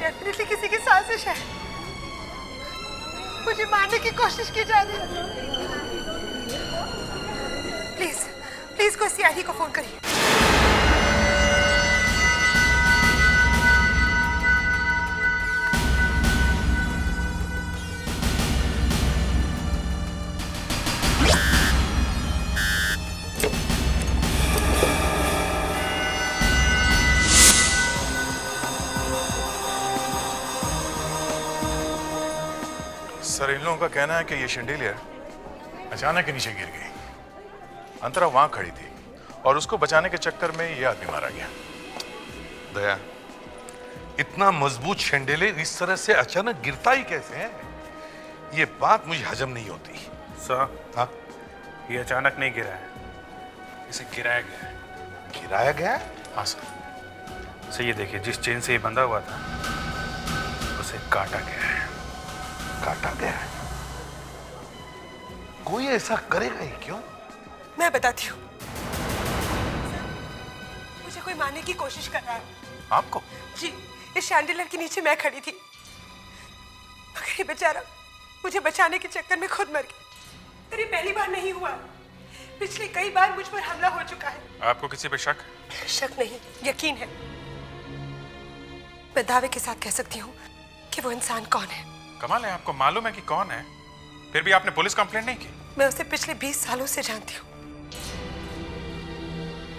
definitely किसी की साजिश है, मुझे मारने की कोशिश की जा रही है। प्लीज प्लीज कोई सीआईडी को फोन करिए। सर, इन लोगों का कहना है कि ये शैंडिलियर अचानक ही नीचे गिर गई। अंतरा वहां खड़ी थी और उसको बचाने के चक्कर में ये आदमी मारा गया। दया, इतना मजबूत शैंडिलियर इस तरह से अचानक गिरता ही कैसे है? ये बात मुझे हजम नहीं होती। सर, हाँ, ये अचानक नहीं गिरा है, इसे गिराया गया है। गिराया गया है? हाँ सर। सर ये देखिए, जिस चेन से ये बंधा हुआ था उसे काटा गया है। काटा गया है? कोई ऐसा करेगा ही क्यों? मैं बताती हूँ। मुझे कोई मारने की कोशिश कर रहा है। आपको? जी, इस शैंडिलियर के नीचे मैं खड़ी थी, मगर ये बेचारा मुझे बचाने के चक्कर में खुद मर गया। और ये पहली बार नहीं हुआ, पिछले कई बार मुझ पर हमला हो चुका है। आपको किसी पे शक? शक नहीं, यकीन है। मैं दावे के साथ कह सकती हूँ कि वो इंसान कौन है। कमाल है, आपको मालूम है कि कौन है, फिर भी आपने पुलिस कंप्लेंट नहीं की? मैं उसे पिछले 20 सालों से जानती हूँ।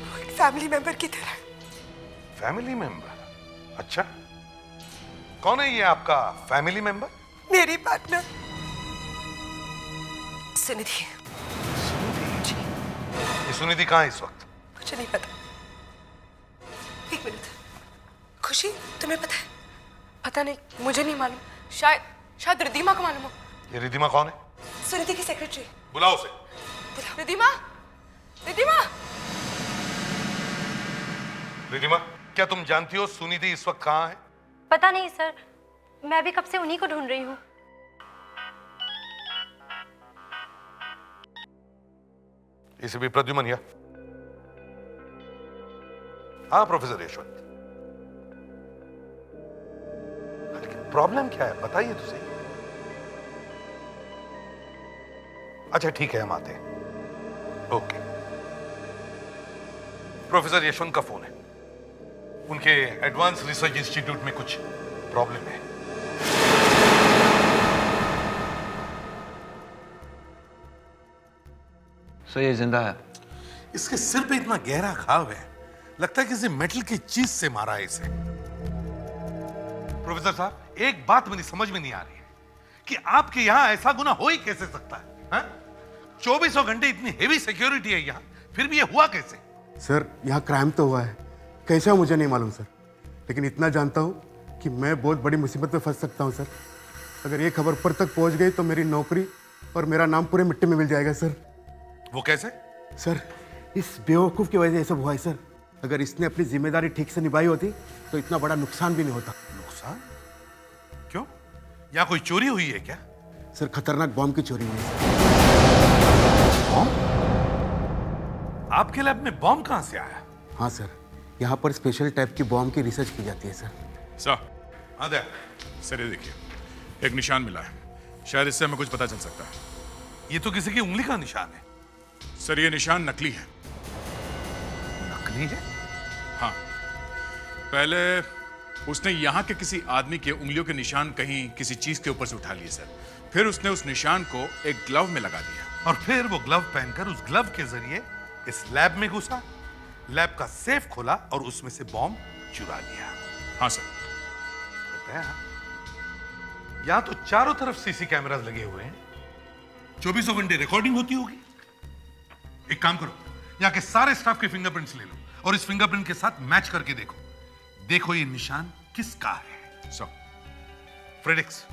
वो एक फैमिली मेंबर की तरह है। Family member? अच्छा, कौन है ये आपका फैमिली मेंबर? मेरी पार्टनर सुनिधि। ये सुनिधि कहाँ है इस वक्त? मुझे नहीं पता। एक मिनट। खुशी, तुम्हें पता है? पता नहीं, मुझे नहीं मालूम। शायद रिद्धिमा को मालूम हो। ये रिद्धिमा कौन है? सुनिधि की सेक्रेटरी। बुलाओ उसे। रिद्धिमा, रिद्धिमा। रिद्धिमा, क्या तुम जानती हो सुनिधि इस वक्त कहाँ है? पता नहीं सर, मैं भी कब से उन्हीं को ढूंढ रही हूँ। इसे भी प्रद्युमन या? हाँ प्रोफेसर यशवंत, लेकिन प्रॉब्लम क्या है बताइए तो सही। अच्छा ठीक है, हम आते हैं। ओके। प्रोफेसर यशवंत का फोन है, उनके एडवांस रिसर्च इंस्टीट्यूट में कुछ प्रॉब्लम है। सो ये जिंदा है? इसके सिर पे इतना गहरा घाव है, लगता है किसी मेटल की चीज से मारा है इसे। प्रोफेसर साहब, एक बात मेरी समझ में नहीं आ रही है कि आपके यहां ऐसा गुना हो ही कैसे सकता है? 24 घंटे इतनी हेवी सिक्योरिटी है यहां, फिर भी ये हुआ कैसे? सर, यहाँ क्राइम तो हुआ है, कैसा मुझे नहीं मालूम सर, लेकिन इतना जानता हूँ कि मैं बहुत बड़ी मुसीबत में फंस सकता हूँ सर। अगर ये खबर ऊपर तक पहुँच गई तो मेरी नौकरी और मेरा नाम पूरे मिट्टी में मिल जाएगा सर। वो कैसे? सर, इस बेवकूफ़ की वजह से ये सब हुआ है सर। अगर इसने अपनी जिम्मेदारी ठीक से निभाई होती तो इतना बड़ा नुकसान भी नहीं होता। नुकसान? क्यों? यहाँ कोई चोरी हुई है क्या? सर, खतरनाक बॉम्ब की चोरी हुई है। बॉम्ब? आपके लैब में बॉम्ब कहाँ से आया? हाँ सर, यहाँ पर स्पेशल टाइप की बॉम्ब की रिसर्च की जाती है सर। सर, सर ये देखिए, एक निशान मिला है, शायद इससे हमें कुछ पता चल सकता है। ये तो किसी की उंगली का निशान है। सर ये निशान नकली है। नकली है? हाँ, पहले उसने यहाँ के किसी आदमी के उंगलियों के निशान कहीं किसी चीज के ऊपर से उठा लिए सर, फिर उसने उस निशान को एक ग्लव में लगा दिया और फिर वो ग्लव पहनकर उस ग्लव के जरिए इस लैब में घुसा, लैब का सेफ खोला और उसमें से बॉम्ब चुरा लिया। हाँ सर। यहां तो चारों तरफ सीसी कैमरास लगे हुए हैं, 24 घंटे रिकॉर्डिंग होती होगी। एक काम करो, यहाँ के सारे स्टाफ के फिंगरप्रिंट्स ले लो और इस फिंगरप्रिंट के साथ मैच करके देखो, देखो ये निशान किसका है। सर, फ्रेडिक्स,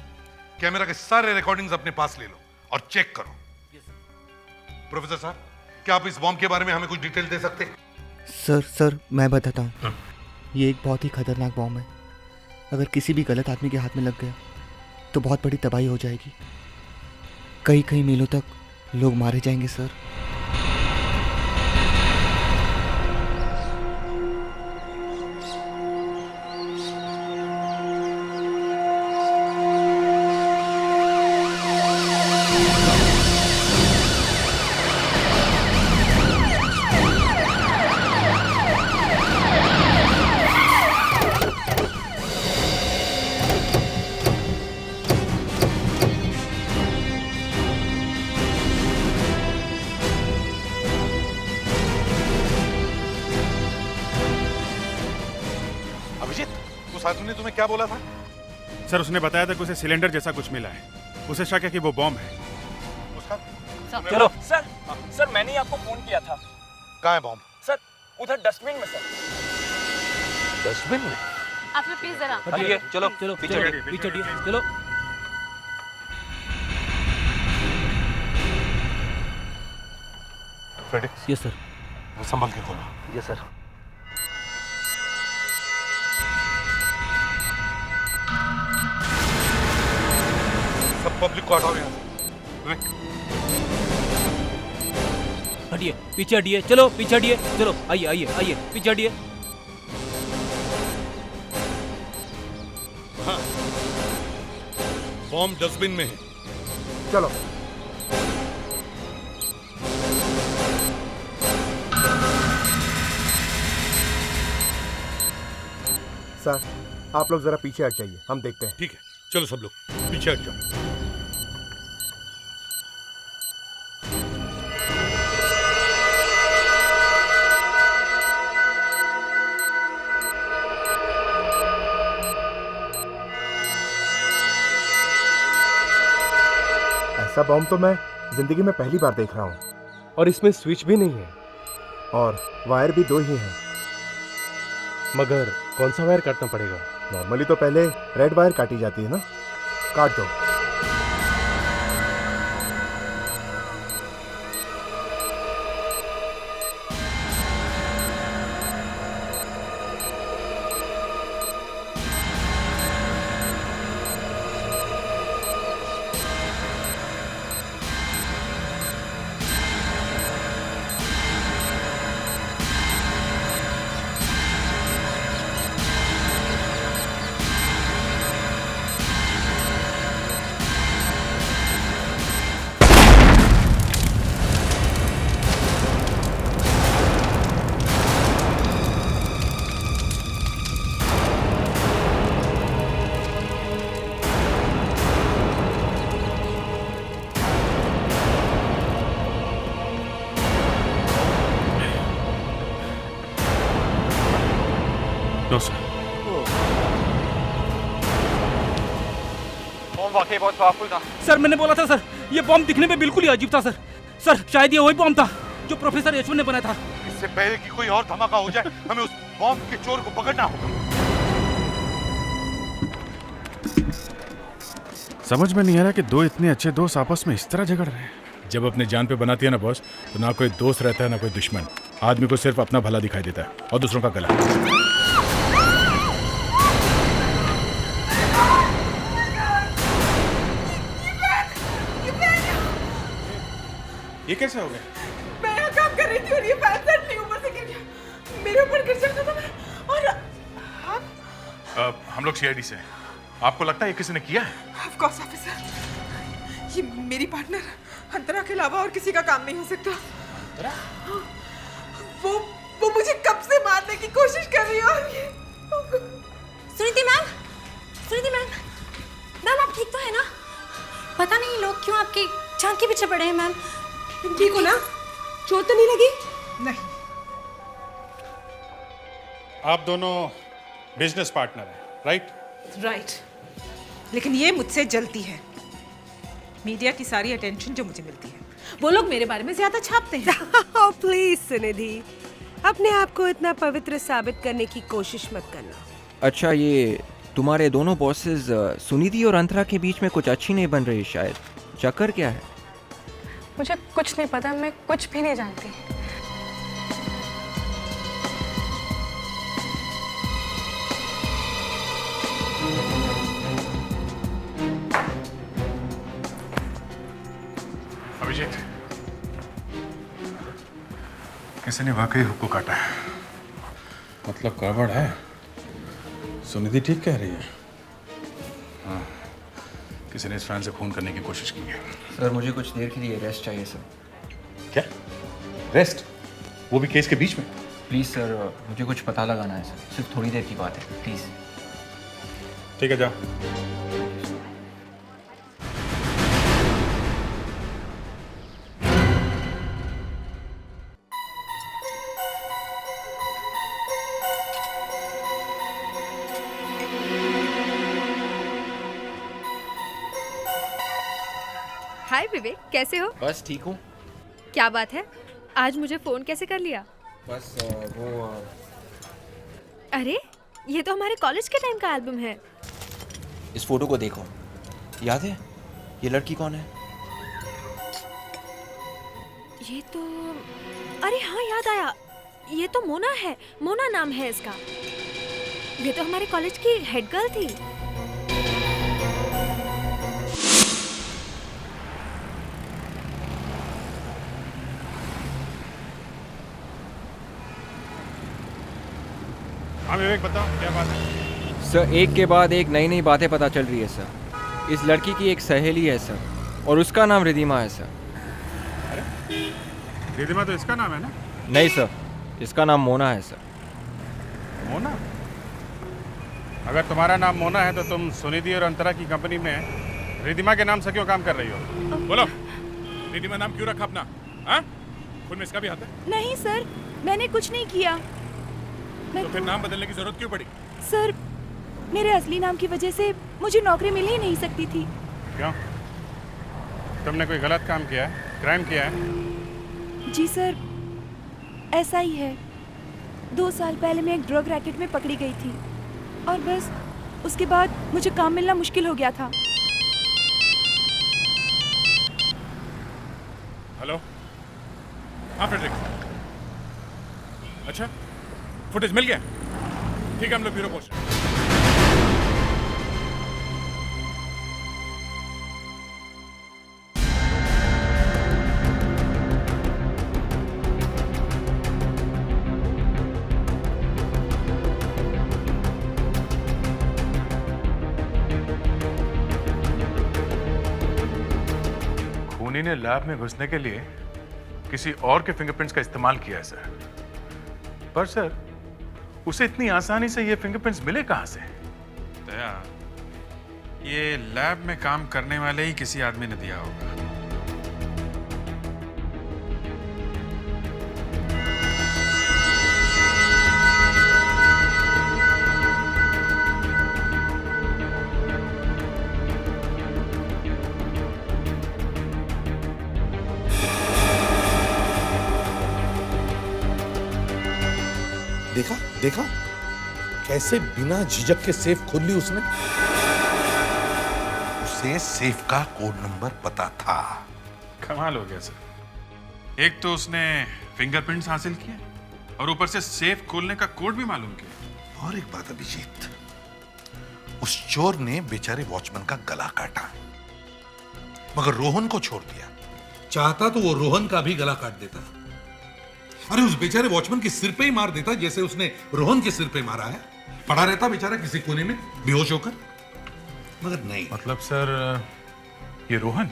कैमरा के सारे रिकॉर्डिंग्स अपने पास ले लो और चेक करो। प्रोफेसर साहब, क्या आप इस बॉम्ब के बारे में हमें कुछ डिटेल दे सकते हैं? सर, मैं बताता हूँ। ये एक बहुत ही खतरनाक बॉम्ब है। अगर किसी भी गलत आदमी के हाथ में लग गया तो बहुत बड़ी तबाही हो जाएगी। कई कई मीलों तक लोग मारे जाएंगे सर। ने तुम्हें क्या बोला था? सर उसने बताया था कि उसे सिलेंडर जैसा कुछ मिला है। उसे शक है कि वो बॉम्ब है। उसका चलो सर मैंने ही आपको फोन किया था। कहाँ है बॉम्ब? सर उधर डस्टबिन में सर। डस्टबिन में? आप लोग प्लीज जरा हटिए, चलो चलो पीछे हटिए, चलो। फ्रेडी। Yes sir. संभल के खोलो। Yes sir. सब पब्लिक को हटाओ यहाँ से। हटिए, पीछे हटिए, चलो पीछे हटिए, चलो आइए आइए आइए पीछे हटिए। हाँ, बॉम्ब डस्टबिन में है। चलो सर, आप लोग जरा पीछे हट जाइए, हम देखते हैं। ठीक है, चलो सब लोग पीछे हट जाओ। ऐसा बॉम्ब तो मैं जिंदगी में पहली बार देख रहा हूँ। और इसमें स्विच भी नहीं है और वायर भी 2 ही हैं। मगर कौन सा वायर काटना पड़ेगा? नॉर्मली तो पहले रेड वायर काटी जाती है ना, काट दो। No sir. बॉम्ब वाकई बहुत पावरफुल था। सर मैंने बोला था सर, ये बॉम्ब दिखने में बिल्कुल ही अजीब था सर। सर शायद ये वही बॉम्ब था जो प्रोफेसर यशवंत ने बनाया था। इससे पहले कि कोई और धमाका हो जाए, हमें उस बॉम्ब के चोर को पकड़ना होगा। समझ में नहीं आ रहा कि दो इतने अच्छे दोस्त आपस में इस तरह झगड़ रहे हैं। जब अपने जान पे बनाती है ना बॉस, तो ना कोई दोस्त रहता है ना कोई दुश्मन। आदमी को सिर्फ अपना भला दिखाई देता है और दूसरों का गला। ये कैसे हो गया? मैं यहाँ काम कर रही थी और ये फैन सडनली ऊपर से गिर गया। मेरे ऊपर गिर जाता था मैं। और आप? हम लोग सीआईडी से हैं। आपको लगता है ये किसी ने किया है? ऑफ कोर्स ऑफिसर, ये मेरी पार्टनर अंतरा के अलावा और किसी का काम नहीं हो सकता। वो मुझे कब से मारने की कोशिश कर रही है। और ये सुनीति मैम, मैम आप ठीक तो है ना? पता नहीं लोग क्यों आपकी जान के पीछे पड़े हैं मैम। तुम ठीक हो ना? चोट तो नहीं लगी? नहीं। आप दोनों बिजनेस पार्टनर हैं, राइट? राइट। लेकिन ये मुझसे जलती है। मीडिया की सारी अटेंशन जो मुझे मिलती है, वो लोग मेरे बारे में ज्यादा छापते हैं। प्लीज सुनिधि, अपने आप को इतना पवित्र साबित करने की कोशिश मत करना। अच्छा, ये तुम्हारे दोनों बॉसेस सुनिधि और अंतरा के बीच में कुछ अच्छी नहीं बन रही शायद। चक्कर क्या है? मुझे कुछ नहीं पता, मैं कुछ भी नहीं जानती। किसी ने वाकई हुक्को काटा है। मतलब गड़बड़ है। सुनिधि ठीक कह रही है। हाँ, किसी ने इस फैन से फोन करने की कोशिश की है। सर मुझे कुछ देर के लिए रेस्ट चाहिए सर। क्या रेस्ट? वो भी केस के बीच में? प्लीज़ सर, मुझे कुछ पता लगाना है सर, सिर्फ थोड़ी देर की बात है, प्लीज़। ठीक है, जाओ। हाय विवेक, कैसे हो? बस ठीक हूँ। क्या बात है, आज मुझे फोन कैसे कर लिया? बस अरे ये तो हमारे कॉलेज के टाइम का एल्बम है। इस फोटो को देखो, याद है ये लड़की कौन है? ये तो, अरे हाँ याद आया, ये तो मोना है। मोना नाम है इसका। ये तो हमारे कॉलेज की हेड गर्ल थी। हाँ विवेक, बताओ क्या बात है? सर एक के बाद एक नई नई बातें पता चल रही है सर। इस लड़की की एक सहेली है सर, और उसका नाम रिधिमा है सर। रिधिमा तो इसका नाम है ना? नहीं सर, इसका नाम मोना है सर। मोना? अगर तुम्हारा नाम मोना है तो तुम सुनिधि और अंतरा की कंपनी में रिधिमा के नाम से क्यों काम कर रही हो? बोलो, रिधिमा नाम क्यों रखा अपना? हाँ? खुद में इसका भी हाथ है? नहीं सर, मैंने कुछ नहीं किया। तो फिर नाम बदलने की जरूरत क्यों पड़ी? सर, मेरे असली नाम की वजह से मुझे नौकरी मिल ही नहीं सकती थी। क्यों? तुमने कोई गलत काम किया है, क्राइम किया है? जी सर, ऐसा ही है। 2 साल पहले मैं एक ड्रग रैकेट में पकड़ी गई थी, और बस उसके बाद मुझे काम मिलना मुश्किल हो गया था। हेलो? हाँ फ्रेडरिक। अच्छा, फुटेज मिल गया? ठीक है, हम लोग ब्यूरो पहुंच रहे हैं। खूनी ने लैब में घुसने के लिए किसी और के फिंगरप्रिंट्स का इस्तेमाल किया है सर। पर सर, उसे इतनी आसानी से ये फिंगरप्रिंट्स मिले कहां से? दया, ये लैब में काम करने वाले ही किसी आदमी ने दिया होगा। देखा देखा कैसे बिना झिझक के सेफ खोल ली उसने। उसे सेफ का कोड नंबर पता था। कमाल हो गया सर। एक तो उसने फिंगरप्रिंट्स हासिल किए और ऊपर से सेफ खोलने का कोड भी मालूम किया। और एक बात अभिजीत, उस चोर ने बेचारे वॉचमैन का गला काटा, मगर रोहन को छोड़ दिया। चाहता तो वो रोहन का भी गला काट देता। अरे उस बेचारे वॉचमैन के सिर पे ही मार देता जैसे उसने रोहन के सिर पे मारा है। पड़ा रहता बेचारा किसी कोने में बेहोश होकर। मगर नहीं। मतलब सर, ये रोहन?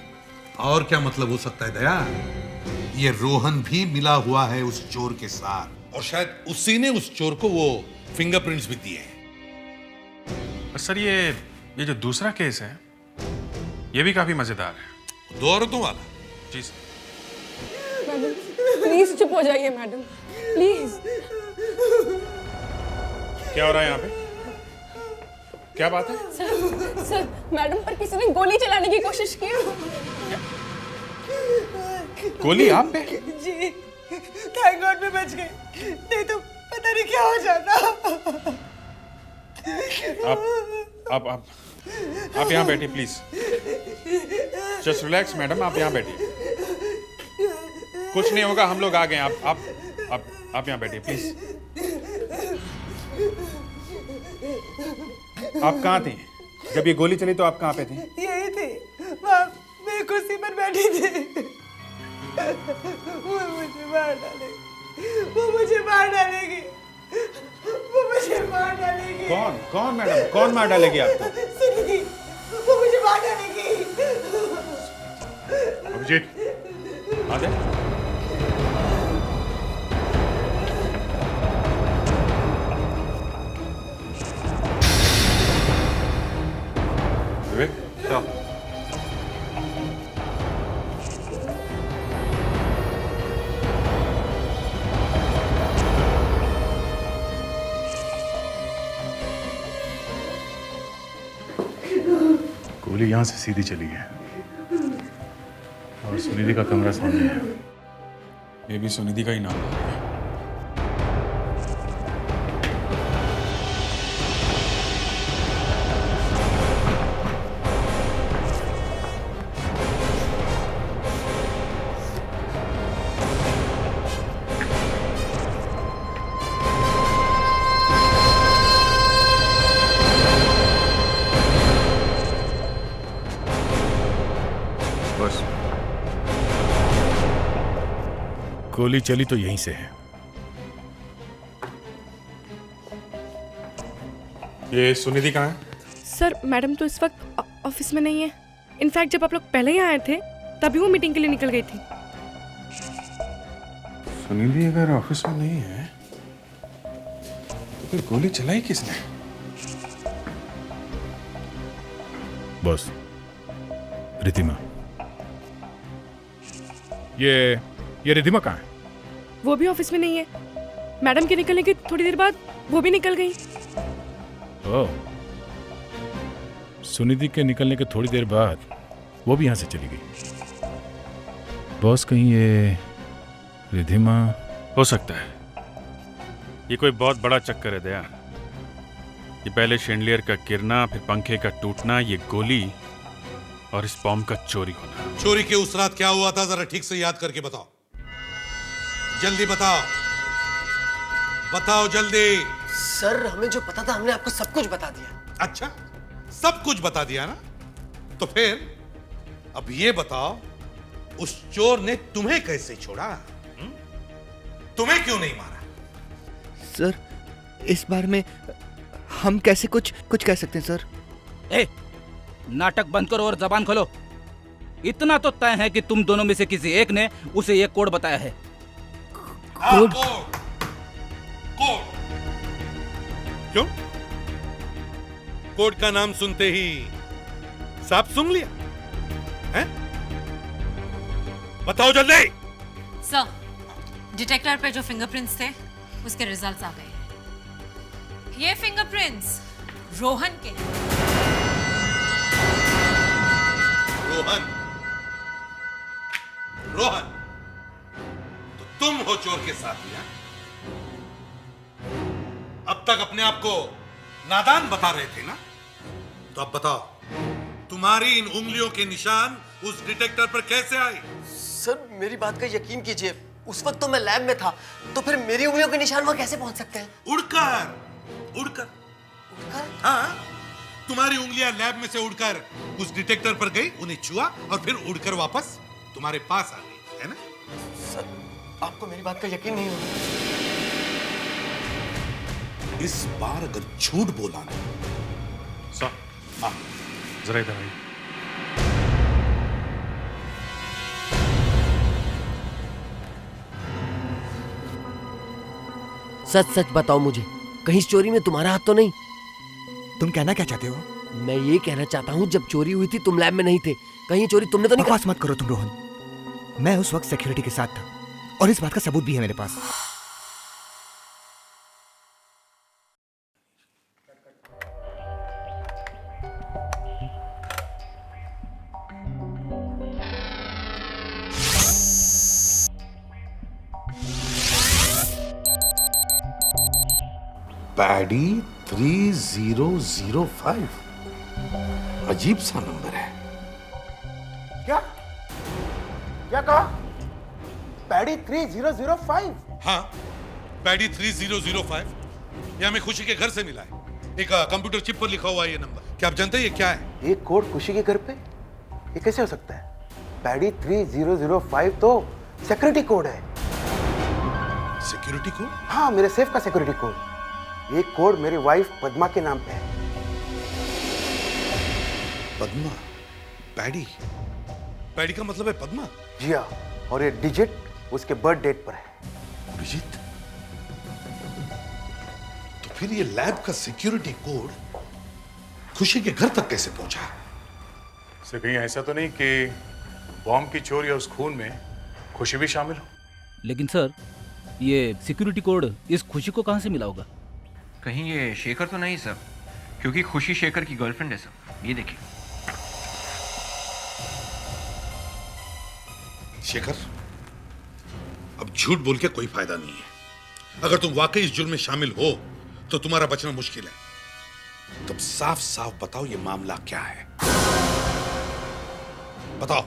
और क्या मतलब हो सकता है दया? ये रोहन भी मिला हुआ है उस चोर के साथ, और शायद उसी ने उस चोर को वो फिंगरप्रिंट्स भी दिए हैं। सर ये जो दूसरा केस है, ये भी काफी मजेदार है। 2 औरतों वाला? जी सर। मैडम प्लीज चुप हो जाइए मैडम, प्लीज। क्या हो रहा है यहाँ पे? क्या बात है? सर मैडम पर किसी ने गोली चलाने की कोशिश की। गोली आप पे? जी, थैंक गॉड में बच गए, नहीं तो पता नहीं क्या हो जाता। आप यहाँ बैठिए प्लीज। जस्ट रिलैक्स मैडम, आप यहाँ बैठिए। कुछ नहीं होगा, हम लोग आ गए। आप यहाँ बैठिए प्लीज। आप कहाँ थे जब ये गोली चली? तो आप कहाँ पे थे? यही थी, वहाँ मैं कुर्सी पर बैठी थी। वो मुझे मार डाले। वो मुझे मार डालेगी, वो मुझे मार डालेगी। कौन मैडम, कौन मार डालेगी आपको? सुनिधि, वो मुझे मार डालेगी। अभिजीत, आ जा। विवेक, चल। गोली यहाँ से सीधी चली है और सुनिधि का कमरा सामने है। ये भी सुनिधि का ही नाम है। बस गोली चली तो यहीं से है। ये सुनिधि कहाँ है? सर मैडम तो इस वक्त ऑफिस में नहीं है। इनफैक्ट जब आप लोग पहले ही आए थे तभी वो मीटिंग के लिए निकल गई थी। सुनिधि अगर ऑफिस में नहीं है तो फिर गोली चलाई किसने? बॉस, रिधिमा। ये रिधिमा कहाँ है? वो भी ऑफिस में नहीं है। मैडम के निकलने के थोड़ी देर बाद वो भी निकल गई। ओह, सुनिधि के निकलने के थोड़ी देर बाद वो भी यहाँ से चली गई। बॉस, कहीं ये रिधिमा हो सकता है। ये कोई बहुत बड़ा चक्कर है दया। ये पहले शेंडलियर का गिरना, फिर पंखे का टूटना, ये गोली और इस बॉम्ब का चोरी होना। चोरी के उस रात क्या हुआ था जरा ठीक से याद करके बताओ। जल्दी बताओ, बताओ जल्दी। सर हमें जो पता था हमने आपको सब कुछ बता दिया। अच्छा, सब कुछ बता दिया ना? तो फिर अब ये बताओ, उस चोर ने तुम्हें कैसे छोड़ा? तुम्हें क्यों नहीं मारा? सर, इस बारे में हम कैसे कुछ कह सकते हैं सर? ए, नाटक बंद करो और जबान खोलो। इतना तो तय है कि तुम दोनों में से किसी एक ने उसे ये कोड बताया है। कोड? क्यों? कोड का नाम सुनते ही साफ सुन लिया है? बताओ जल्दी। सर, डिटेक्टर पे जो फिंगरप्रिंट्स थे उसके रिजल्ट्स आ गए। ये फिंगरप्रिंट्स रोहन के हैं। रोहन? रोहन तो तुम हो चोर के साथी? हैं? अब तक अपने आप को नादान बता रहे थे ना? तो अब बताओ, तुम्हारी इन उंगलियों के निशान उस डिटेक्टर पर कैसे आए? सर मेरी बात का यकीन कीजिए, उस वक्त तो मैं लैब में था, तो फिर मेरी उंगलियों के निशान वहां कैसे पहुंच सकते हैं? उड़कर। उड़कर? हाँ, तुम्हारी उंगलियां लैब में से उड़कर उस डिटेक्टर पर गई, उन्हें छुआ और फिर उड़कर वापस तुम्हारे पास आ गई, है ना? सर आपको मेरी बात का यकीन नहीं होगा। इस बार अगर झूठ बोला ना। सर, जरा इधर आइए। सच सच बताओ मुझे, कहीं इस चोरी में तुम्हारा हाथ तो नहीं? तुम कहना क्या चाहते हो? मैं ये कहना चाहता हूँ, जब चोरी हुई थी तुम लैब में नहीं थे, कहीं चोरी तुमने तो नहीं? बकवास मत करो तुम रोहन। मैं उस वक्त सिक्योरिटी के साथ था और इस बात का सबूत भी है मेरे पास। पैडी 3005, अजीब सा नंबर है। क्या क्या कहा? पैडी 3005? हाँ, पैडी 3005। ये हमें खुशी के घर से मिला है। एक कंप्यूटर चिप पर लिखा हुआ है ये नंबर। क्या आप जानते हैं ये क्या है? एक कोड खुशी के घर पे? ये कैसे हो सकता है? पैडी 3005 तो सिक्योरिटी कोड है। Security code? हाँ, मेरे सेफ का सिक्योरिटी कोड। ये कोड मेरी वाइफ पद्मा के नाम पे है। पद्मा? पैडी? पैडी का मतलब है पद्मा? जी हाँ, और ये डिजिट उसके बर्थ डेट पर है। डिजिट? तो फिर ये लैब का सिक्योरिटी कोड खुशी के घर तक कैसे पहुंचा? सर कहीं ऐसा तो नहीं कि बॉम्ब की चोरी या उस खून में खुशी भी शामिल हो? लेकिन सर, ये सिक्योरिटी कोड इस खुशी को कहाँ से मिला होगा? कहीं ये शेखर तो नहीं सर, क्योंकि खुशी शेखर की गर्लफ्रेंड है सर। ये देखिए। शेखर, अब झूठ बोल के कोई फायदा नहीं है। अगर तुम वाकई इस जुर्म में शामिल हो तो तुम्हारा बचना मुश्किल है। तुम साफ साफ बताओ ये मामला क्या है, बताओ।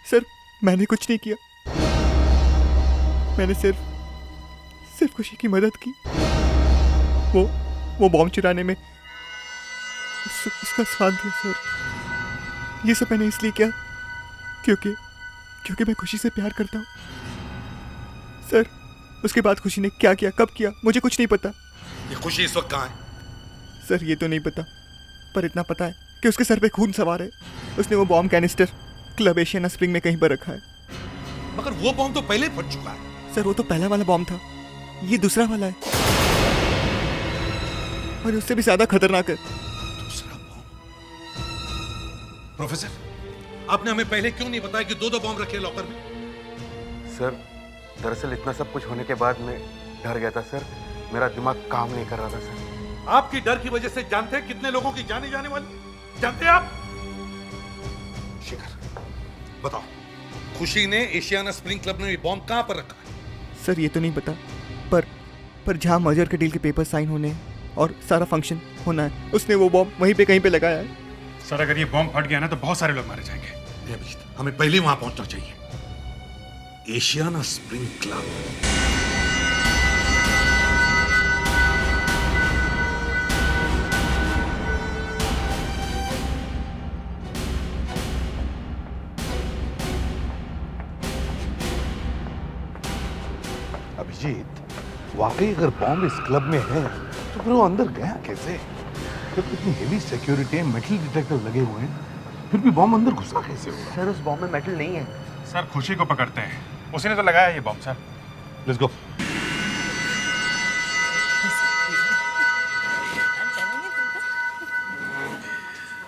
सर मैंने कुछ नहीं किया। मैंने सिर्फ खुशी की मदद की। वो बॉम्ब चुराने में उसका साथ दिया सर। ये सब मैंने इसलिए किया क्योंकि मैं खुशी से प्यार करता हूँ सर। उसके बाद खुशी ने क्या किया, कब किया, मुझे कुछ नहीं पता। ये खुशी इस वक्त कहाँ है? सर ये तो नहीं पता, पर इतना पता है कि उसके सर पे खून सवार है। उसने वो bomb canister club Ashiana spring में कहीं पर रखा है। मगर वो बॉम्ब तो पहले फट चुका है। सर वो तो पहला वाला बॉम्ब था, ये दूसरा वाला है और उससे भी ज्यादा खतरनाक है। दूसरा बॉम्ब? प्रोफेसर, आपने हमें पहले क्यों नहीं बताया कि दो बॉम्ब रखे लॉकर में? सर दरअसल इतना सब कुछ होने के बाद मैं डर गया था सर। मेरा दिमाग काम नहीं कर रहा था सर। आपकी डर की वजह से जानते हैं कितने लोगों की जाने जाने वाली? जानते हैं आप? शेखर बताओ, खुशी ने एशियाना स्प्रिंग क्लब में बॉम्ब कहां पर रखा है? सर ये तो नहीं पता, पर जहां मर्जर के डील के पेपर साइन होने और सारा फंक्शन होना है, उसने वो बॉम्ब वहीं पे कहीं पे लगाया है। सर अगर ये बॉम्ब फट गया ना तो बहुत सारे लोग मारे जाएंगे। हमें पहले वहां पहुंचना चाहिए। Ashiana spring club. अभिजीत, वाकई अगर बॉम्ब इस क्लब में है तो फिर वो अंदर गया कैसे? जब इतनी हेवी सिक्योरिटी, मेटल डिटेक्टर लगे हुए हैं, फिर भी बॉम्ब अंदर घुसा कैसे होगा? सर उस बॉम्ब में मेटल नहीं है। सर खुशी को पकड़ते हैं, उसने तो लगाया ये bomb. Sir let's go.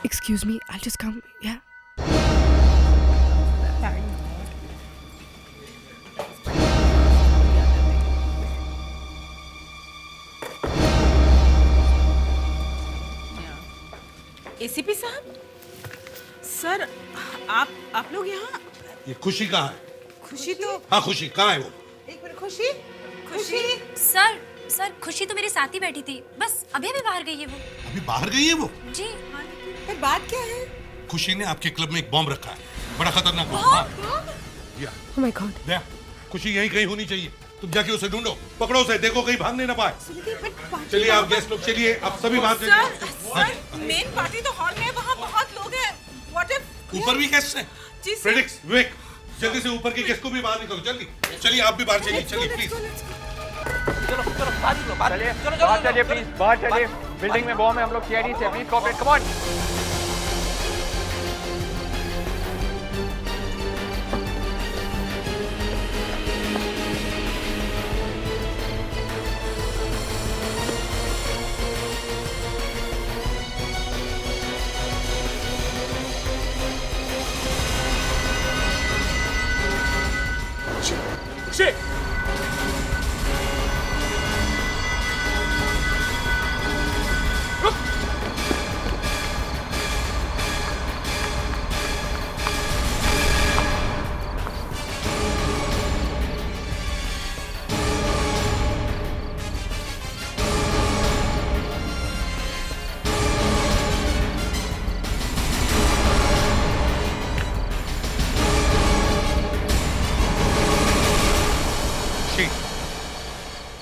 Excuse me, I'll just come. Yeah. ACP साहब, सर आप लोग यहाँ? ये खुशी कहाँ है? खुशी तो हाँ खुशी कहाँ है वो? एक मिनट। खुशी खुशी सर खुशी तो मेरे साथ ही बैठी थी, बस अभी बाहर गई है वो। अभी बाहर गई है वो? जी। फिर बात क्या है? खुशी ने आपके क्लब में एक बॉम्ब रखा है, बड़ा खतरनाक बॉम्ब। Oh my God. खुशी यहीं कहीं होनी चाहिए। तुम जाके उसे ढूंढो, पकड़ो उसे, देखो कहीं भागने ना पाए। चलिए आप गेस्ट लोग, चलिए आप सभी बाहर सर मेन पार्टी तो हॉल में है, वहाँ बहुत लोग हैं। What if ऊपर भी गेस्ट हैं? जी सर। प्रेडिक्स, विवेक, जल्दी से ऊपर के गेस्ट को भी बाहर निकालो, जल्दी। चलिए आप भी बाहर चलिए, चलिए प्लीज। चलो बाहर चलिए प्लीज, बाहर चलिए। बिल्डिंग में बॉम्ब है, हम लोग सीआईडी से, प्लीज कोऑपरेट, कम ऑन।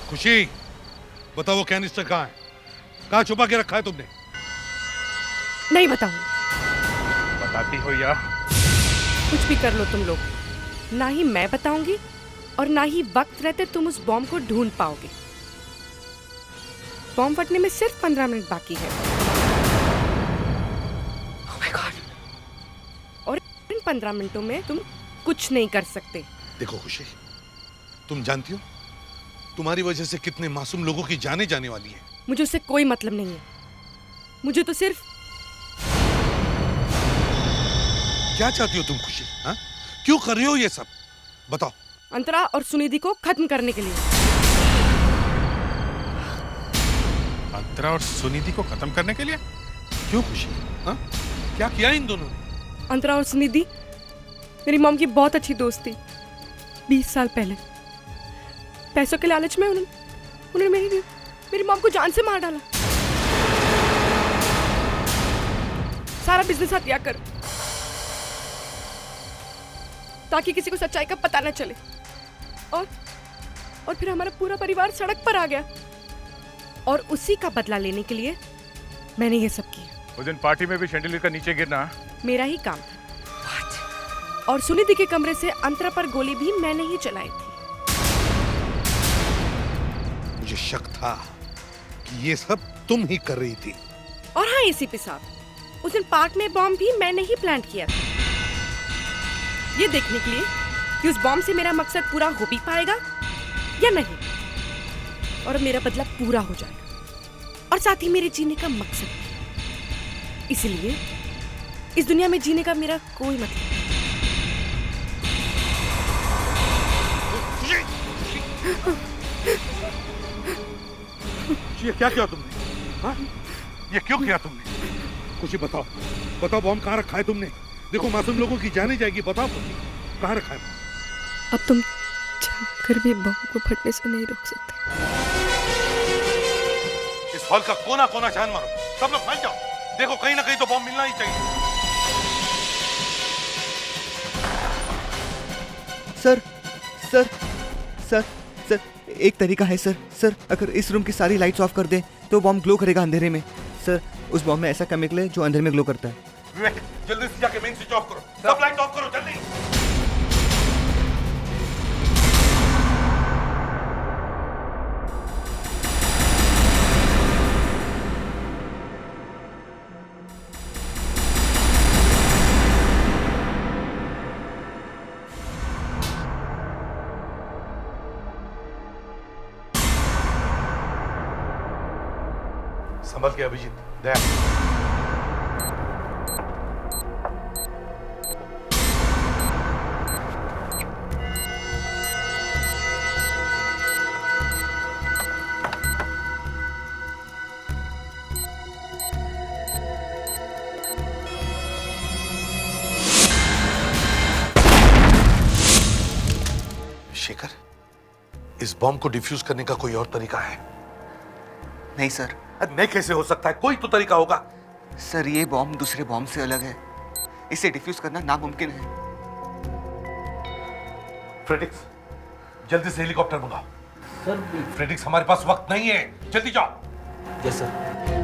खुशी, बताओ वो कैनिस्टर कहाँ है? कहाँ छुपा के रखा है तुमने? नहीं बताऊं। बताती हो या कुछ भी कर लो तुम लोग, ना ही मैं बताऊंगी और ना ही वक्त रहते तुम उस बॉम्ब को ढूंढ पाओगे। बॉम्ब फटने में सिर्फ 15 मिनट बाकी है। Oh my God! और इन 15 मिनटों में तुम कुछ नहीं कर सकते। देखो खुशी, तुम जानती हो तुम्हारी वजह से कितने मासूम लोगों की जाने जाने वाली है। मुझे उससे कोई मतलब नहीं है। मुझे तो सिर्फ क्या चाहती हो तुम खुशी? हाँ? क्यों कर रही हो ये सब? बताओ। अंतरा और सुनिधि को खत्म करने के लिए। अंतरा और सुनिधि को खत्म करने के लिए? क्यों खुशी? हाँ? क्या किया इन दोनों ने? अंतरा और सुनिधि मेरी मॉम की बहुत अच्छी दोस्त थी। 20 साल पहले पैसों के लालच में उन्होंने मेरी मॉम को जान से मार डाला। सारा बिजनेस हत्या कर, ताकि किसी को सच्चाई का पता न चले। और फिर हमारा पूरा परिवार सड़क पर आ गया। और उसी का बदला लेने के लिए मैंने ये सब किया। उस दिन पार्टी में भी शैंडिलियर का नीचे गिरना मेरा ही काम था। और सुनिधि के कमरे से अंतरा पर गोली भी मैंने ही चलाई थी। मुझे शक था कि ये सब तुम ही कर रही थी। और हाँ एसीपी साहब, उस दिन पार्क में बॉम्ब भी मैंने ही प्लांट किया था, ये देखने के लिए कि उस बॉम्ब से मेरा मकसद पूरा हो भी पाएगा या नहीं, और मेरा बदला पूरा हो जाएगा, और साथ ही मेरे जीने का मकसद भी। इसलिए इस दुनिया में जीने का मेरा कोई मतलब नहीं। ये क्या किया तुमने? हाँ? ये क्यों किया तुमने? कुछ बताओ, बताओ बॉम्ब कहाँ रखा है तुमने? देखो मासूम लोगों की जाने जाएगी। बताओ कुछ, कहाँ रखा है? अब तुम चाहकर भी बॉम्ब को फटने से नहीं रोक सकते। इस हॉल का कोना कोना जान मारो, सब लोग फैल जाओ। देखो कहीं ना कहीं तो बॉम्ब मिलना ही चाहिए। सर सर सर सर एक तरीका है सर। सर अगर इस रूम की सारी लाइट्स ऑफ कर दें तो बॉम्ब ग्लो करेगा अंधेरे में। सर उस बॉम्ब में ऐसा केमिकल है जो अंधेरे में ग्लो करता है। विवेक जल्दी से जाके मेन स्विच ऑफ करो, सब लाइट ऑफ करो जल्दी। संभल के अभिजीत, दया। शेखर, इस बॉम्ब को डिफ्यूज करने का कोई और तरीका है? नहीं सर। नहीं कैसे हो सकता है? कोई तो तरीका होगा। सर ये बॉम्ब दूसरे बॉम्ब से अलग है, इसे डिफ्यूज करना नामुमकिन है। फ्रेडिक्स जल्दी से हेलीकॉप्टर मंगाओ। सर फ्रेडिक्स हमारे पास वक्त नहीं है, जल्दी जाओ। Yes sir.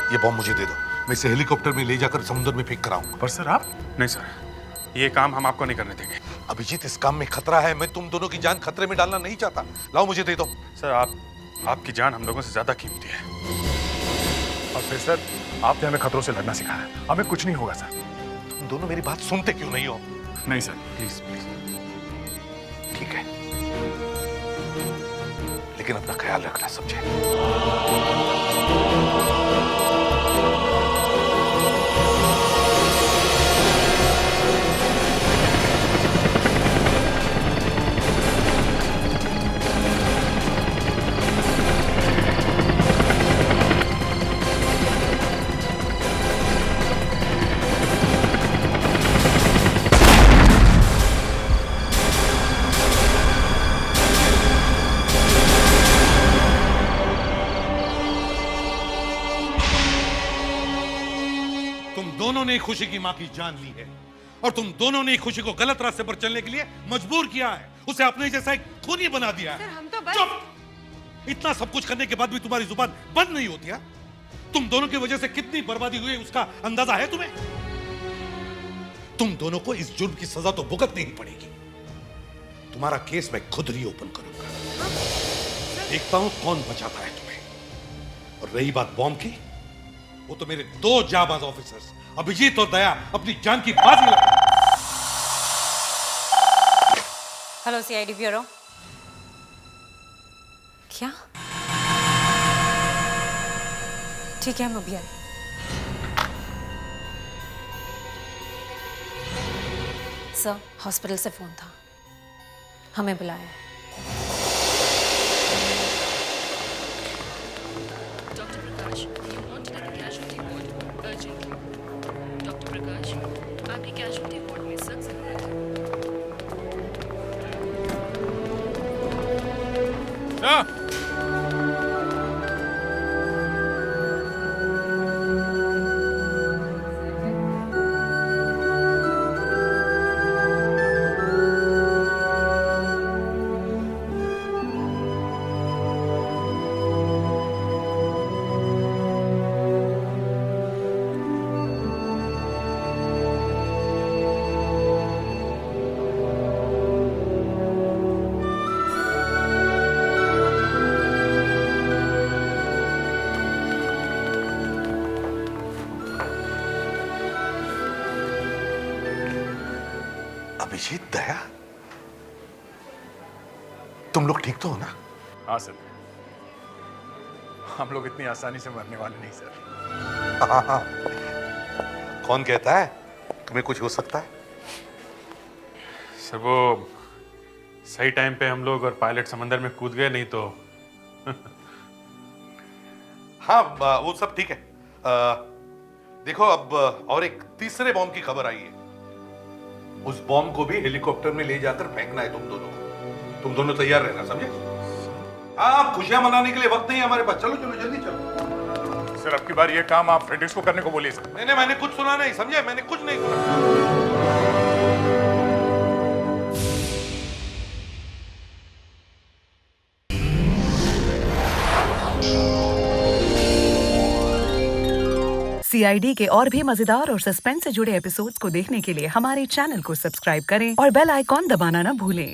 ये बॉम्ब मुझे दे दो, मैं इसे हेलीकॉप्टर में ले जाकर समुद्र में फेंक कर आऊंगा। पर सर आप? नहीं सर, ये काम हम आपको नहीं करने देंगे। अभिजीत इस काम में खतरा है, मैं तुम दोनों की जान खतरे में डालना नहीं चाहता। लाओ मुझे दे दो। सर आपकी जान हम लोगों से ज्यादा कीमती है। और फिर सर आपने हमें खतरों से लड़ना सिखाया, हमें कुछ नहीं होगा सर। तुम दोनों मेरी बात सुनते क्यों नहीं हो? नहीं सर, प्लीज प्लीज। ठीक है, लेकिन अपना ख्याल रखना, समझे? ने खुशी की माँ की जान ली है और तुम दोनों ने खुशी को गलत रास्ते पर चलने के लिए मजबूर किया है, उसे अपने जैसा एक खूनी बना दिया है। सर हम तो बस चुप! इतना सब कुछ करने के बाद भी तुम्हारी जुबान बंद नहीं होती है? तुम दोनों की वजह से कितनी बर्बादी हुई उसका अंदाजा है तुम्हें? तुम दोनों को इस जुर्म की सजा तो भुगतनी ही पड़ेगी। तुम्हारा केस मैं खुद रीओपन करूंगा। देखता हूं कौन बचाता है तुम्हें। और रही बात बॉम्ब की, वो तो मेरे 2 जाबाज ऑफिसर्स अभिजीत और दया अपनी जान की बाजी लगा। Hello CID bureau. क्या? ठीक है, हम अभी आए। सर, हॉस्पिटल से फोन था, हमें बुलाया। Doctor Prakash, you want to take a casualty ward urgently. Doctor Prakash, आपकी कैजुअलिटी वार्ड में सख्त जरूरत है। सर, अभिजीत, दया, तुम लोग ठीक तो हो ना? हाँ सर, हम लोग इतनी आसानी से मरने वाले नहीं सर। हाँ। कौन कहता है तुम्हें कुछ हो सकता है? सर, वो सही टाइम पे हम लोग और पायलट समंदर में कूद गए, नहीं तो हाँ, वो सब ठीक है। देखो, अब और एक तीसरे बॉम्ब की खबर आई है। उस बॉम्ब को भी हेलीकॉप्टर में ले जाकर फेंकना है तुम दोनों को। तुम दोनों तैयार रहना, समझे? हाँ, खुशियां मनाने के लिए वक्त नहीं है हमारे पास। चलो चलो जल्दी चलो। सर, अब की बार ये काम आप फ्रेडरिक्स को करने को बोलिए सर। नहीं, मैंने कुछ सुना नहीं, समझे? मैंने कुछ नहीं सुना। सीआईडी के और भी मजेदार और सस्पेंस से जुड़े एपिसोड्स को देखने के लिए हमारे चैनल को सब्सक्राइब करें और बेल आइकॉन दबाना ना भूलें।